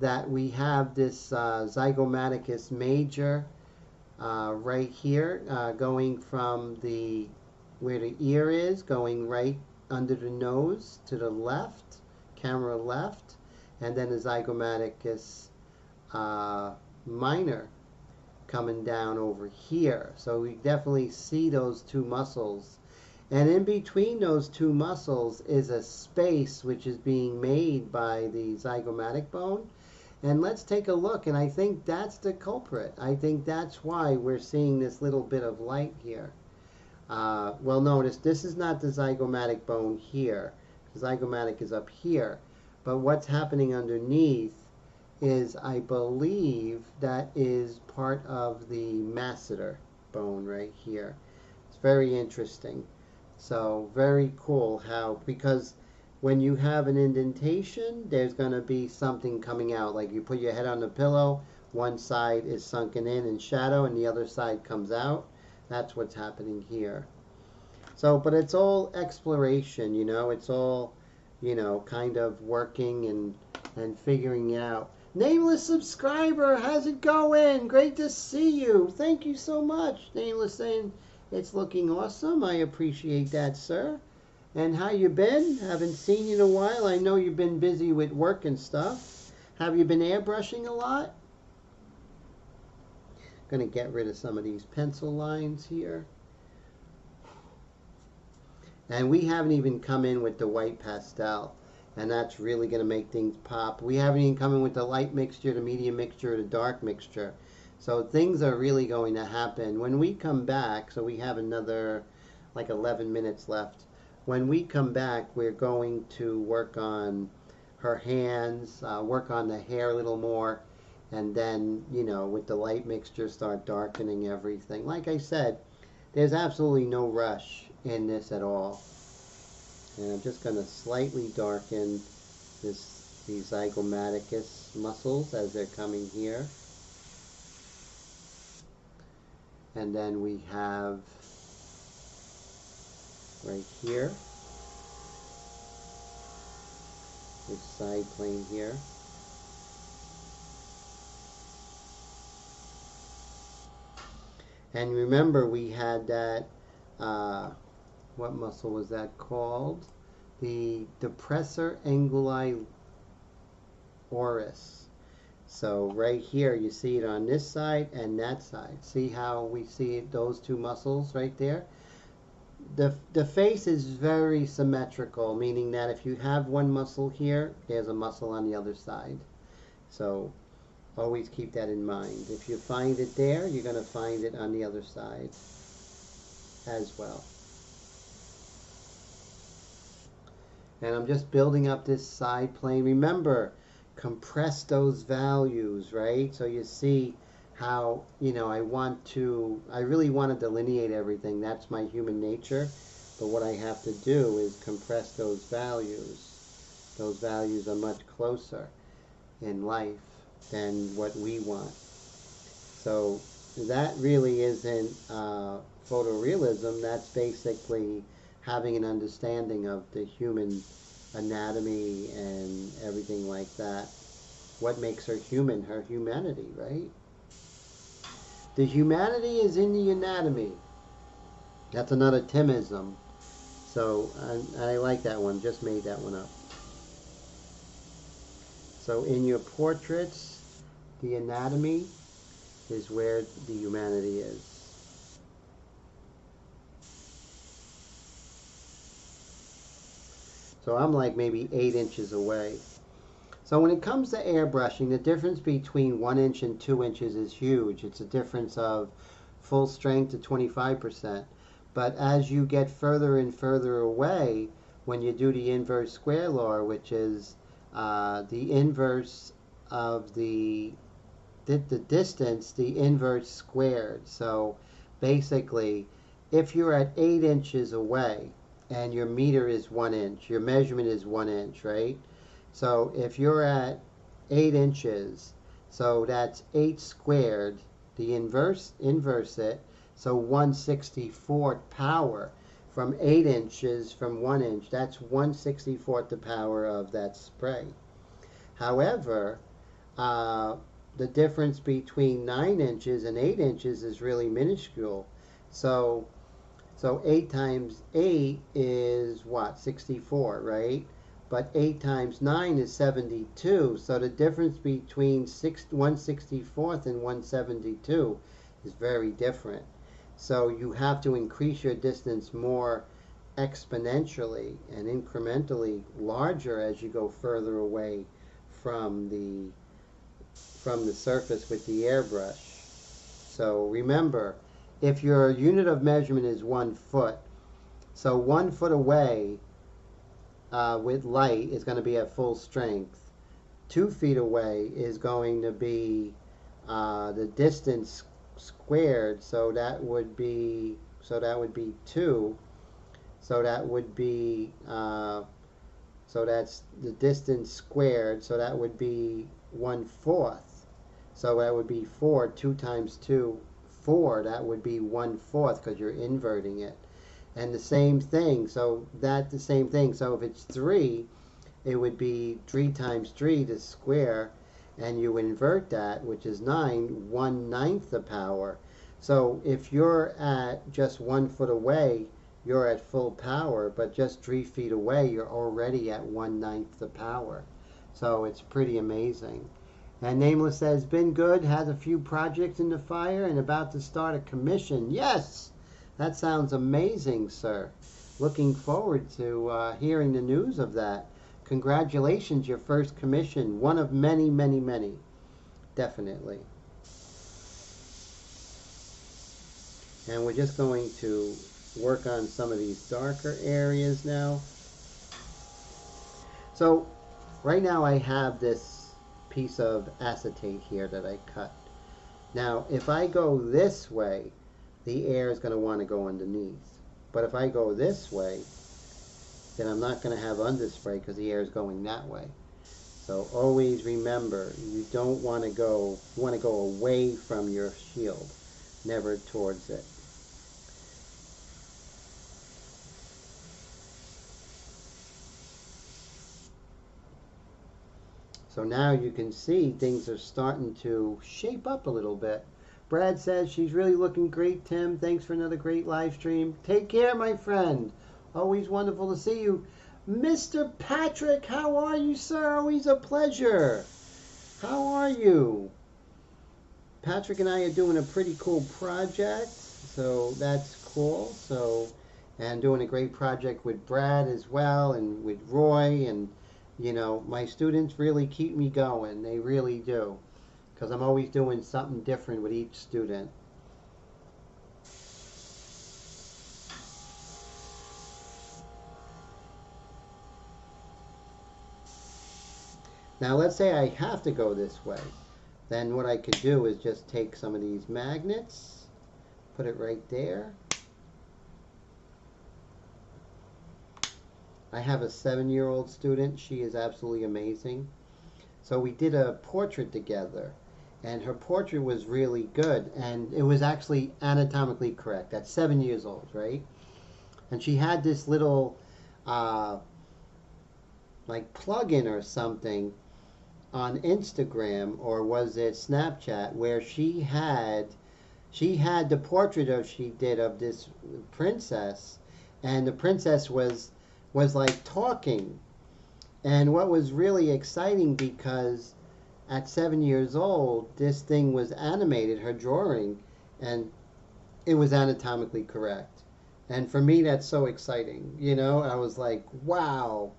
that we have this zygomaticus major right here, going from where the ear is, going right under the nose to the left, camera left, and then the zygomaticus minor coming down over here. So we definitely see those two muscles. And in between those two muscles is a space which is being made by the zygomatic bone. And let's take a look, and I think that's the culprit. I think that's why we're seeing this little bit of light here. Well, notice this is not the zygomatic bone here. The zygomatic is up here. But what's happening underneath is, I believe, that is part of the masseter bone right here. It's very interesting. So very cool how, because when you have an indentation, there's going to be something coming out. Like you put your head on the pillow, one side is sunken in shadow and the other side comes out. That's what's happening here. So, but it's all exploration, you know, it's all, you know, kind of working and figuring out. Nameless subscriber, how's it going? Great to see you. Thank you so much. Nameless saying it's looking awesome. I appreciate that, sir. And how you been? Haven't seen you in a while. I know you've been busy with work and stuff. Have you been airbrushing a lot? Gonna get rid of some of these pencil lines here. And we haven't even come in with the white pastel. And that's really going to make things pop. We haven't even come in with the light mixture, the medium mixture, the dark mixture. So things are really going to happen. When we come back, so we have another like 11 minutes left. When we come back, we're going to work on her hands, work on the hair a little more, and then, you know, with the light mixture, start darkening everything. Like I said, there's absolutely no rush in this at all. And I'm just going to slightly darken these zygomaticus muscles as they're coming here. And then we have right here, this side plane here. And remember, we had that, what muscle was that called? The depressor anguli oris. So right here, you see it on this side and that side. See how we see those two muscles right there? The face is very symmetrical, meaning that if you have one muscle here, there's a muscle on the other side. So always keep that in mind. If you find it there, you're going to find it on the other side as well. And I'm just building up this side plane. Remember, compress those values, right? So you see how, you know, I really want to delineate everything. That's my human nature. But what I have to do is compress those values. Those values are much closer in life than what we want. So that really isn't photorealism. That's basically having an understanding of the human anatomy and everything like that. What makes her human? Her humanity, right? The humanity is in the anatomy. That's another Timism. So I like that one. Just made that one up. So in your portraits, the anatomy is where the humanity is. So I'm like maybe 8 inches away. So when it comes to airbrushing, the difference between 1 inch and 2 inches is huge. It's a difference of full strength to 25%. But as you get further and further away, when you do the inverse square law, which is the inverse of the distance, the inverse squared. So basically, if you're at 8 inches away and your meter is 1 inch, your measurement is 1 inch, right? So if you're at 8 inches, so that's 8 squared, the inverse it, so 1/64th power from 8 inches from 1 inch, that's 1/64th the power of that spray. However, the difference between 9 inches and 8 inches is really minuscule. So 8 times 8 is what? 64, right? But 8 times 9 is 72. So the difference between 1/64th and 1/72 is very different. So you have to increase your distance more exponentially and incrementally larger as you go further away from the surface with the airbrush. So remember, if your unit of measurement is 1 foot, so 1 foot away with light is going to be at full strength. 2 feet away is going to be the distance squared, so that would be 2. So that would be so that's the distance squared. So that would be 1/4. So that would be 4. 2 times 2, 4. That would be 1/4 because you're inverting it. And the same thing. So that's the same thing. So if it's 3, it would be 3 times 3, the square, and you invert that, which is 9, 1/9 the power. So if you're at just 1 foot away, you're at full power, but just 3 feet away, you're already at 1/9 the power. So it's pretty amazing. And Nameless says, been good, has a few projects in the fire, and about to start a commission. Yes! That sounds amazing, sir. Looking forward to hearing the news of that. Congratulations, your first commission. One of many, many, many. Definitely. And we're just going to work on some of these darker areas now. So right now I have this piece of acetate here that I cut. Now if I go this way, the air is going to want to go underneath. But if I go this way, then I'm not going to have underspray because the air is going that way. So always remember, you don't want to go, you want to go away from your shield, never towards it. So now you can see things are starting to shape up a little bit. Brad says, she's really looking great, Tim. Thanks for another great live stream. Take care, my friend. Always wonderful to see you. Mr. Patrick, how are you, sir? Always a pleasure. How are you? Patrick and I are doing a pretty cool project, so that's cool. So, and doing a great project with Brad as well, and with Roy, and you know, my students really keep me going. They really do, because I'm always doing something different with each student. Now let's say I have to go this way. Then what I could do is just take some of these magnets, put it right there. I have a 7-year-old student. She is absolutely amazing. So we did a portrait together, and her portrait was really good, and it was actually anatomically correct at 7 years old, right? And she had this little like plug-in or something on Instagram, or was it Snapchat, where she had the portrait she did of this princess, and the princess was like talking. And what was really exciting, because at 7 years old, this thing was animated, her drawing, and it was anatomically correct. And for me, that's so exciting. You know, I was like, wow.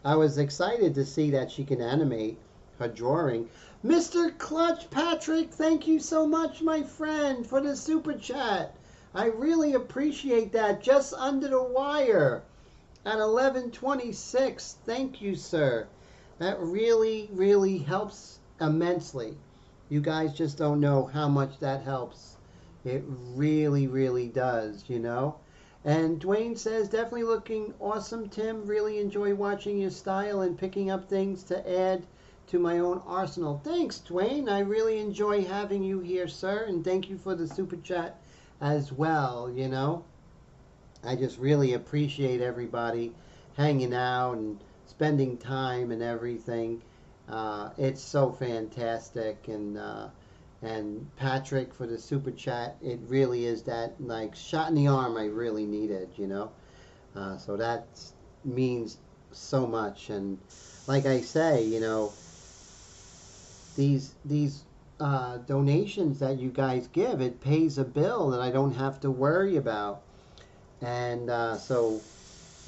I was excited to see that she can animate her drawing. Mr. Clutch Patrick, thank you so much, my friend, for the super chat. I really appreciate that. Just under the wire at 11:26. Thank you, sir. That really, really helps immensely. You guys just don't know how much that helps. It really, really does, you know. And Dwayne says, definitely looking awesome, Tim. Really enjoy watching your style and picking up things to add to my own arsenal. Thanks, Dwayne. I really enjoy having you here, sir. And thank you for the super chat as well, you know. I just really appreciate everybody hanging out and spending time and everything. It's so fantastic. And Patrick for the super chat. It really is that like shot in the arm I really needed, you know. So that means so much. And like I say, you know, these donations that you guys give. It pays a bill that I don't have to worry about. And so,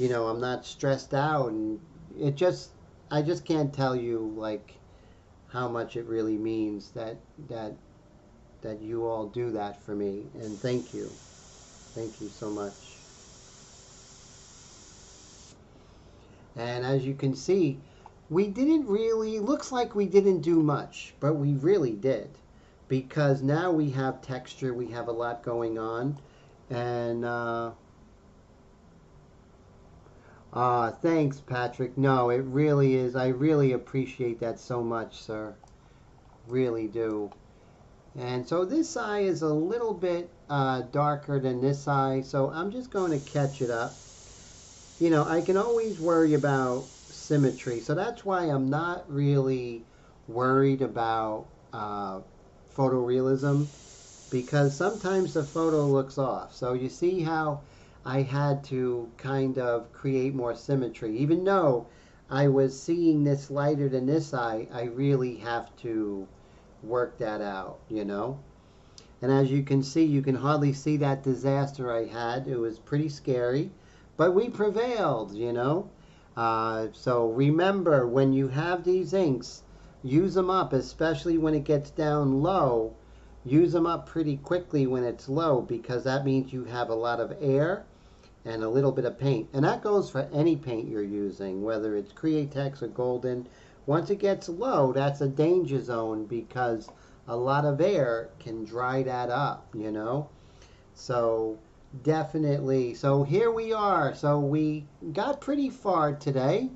I'm not stressed out. And it just, I just can't tell you like how much it really means that that you all do that for me. And thank you. Thank you so much. And as you can see, we didn't really, looks like we didn't do much, but we really did. Because now we have texture, we have a lot going on. And, thanks, Patrick. No, it really is. I really appreciate that so much, sir. Really do. And so this eye is a little bit darker than this eye, so I'm just going to catch it up. I can always worry about symmetry, so that's why I'm not really worried about photorealism, because sometimes the photo looks off. So you see how I had to kind of create more symmetry. Even though I was seeing this lighter than this eye, I really have to work that out. And as you can see, you can hardly see that disaster I had. It was pretty scary. But we prevailed. So remember, when you have these inks, use them up, especially when it gets down low. Use them up pretty quickly when it's low, because that means you have a lot of air and a little bit of paint. And that goes for any paint you're using, whether it's Createx or Golden. Once it gets low, that's a danger zone, because a lot of air can dry that up. So definitely. So here we are. So we got pretty far today.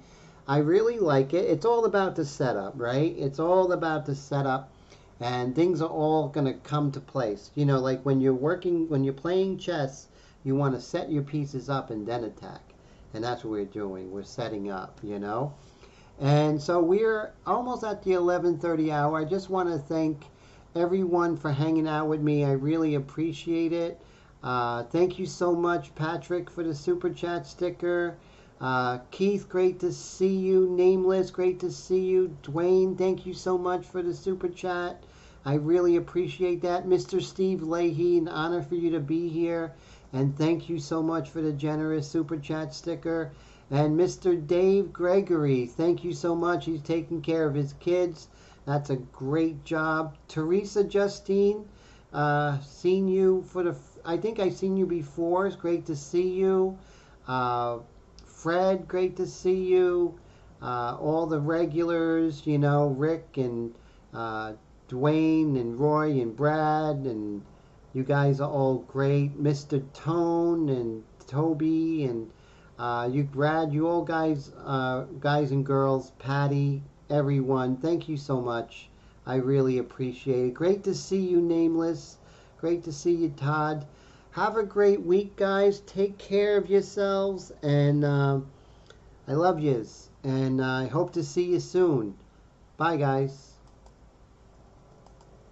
I really like it. It's all about the setup, right? It's all about the setup, and things are all going to come to place. Like when you're playing chess, you want to set your pieces up and then attack. And that's what we're doing. We're setting up. And so we're almost at the 11:30 hour. I just want to thank everyone for hanging out with me. I really appreciate it. Thank you so much, Patrick, for the super chat sticker. Keith, great to see you. Nameless, great to see you. Dwayne, thank you so much for the super chat. I really appreciate that. Mr. Steve Leahy, an honor for you to be here. And thank you so much for the generous super chat sticker. And Mr. Dave Gregory, thank you so much. He's taking care of his kids. That's a great job. Teresa Justine, seen you I think I've seen you before. It's great to see you. Fred, great to see you. All the regulars, Rick and Dwayne and Roy and Brad, and you guys are all great. Mr. Tone and Toby and you, Brad, you all guys and girls, Patty, everyone, thank you so much. I really appreciate it. Great to see you, Nameless. Great to see you, Todd. Have a great week, guys. Take care of yourselves, and I love yous. And I hope to see you soon. Bye, guys.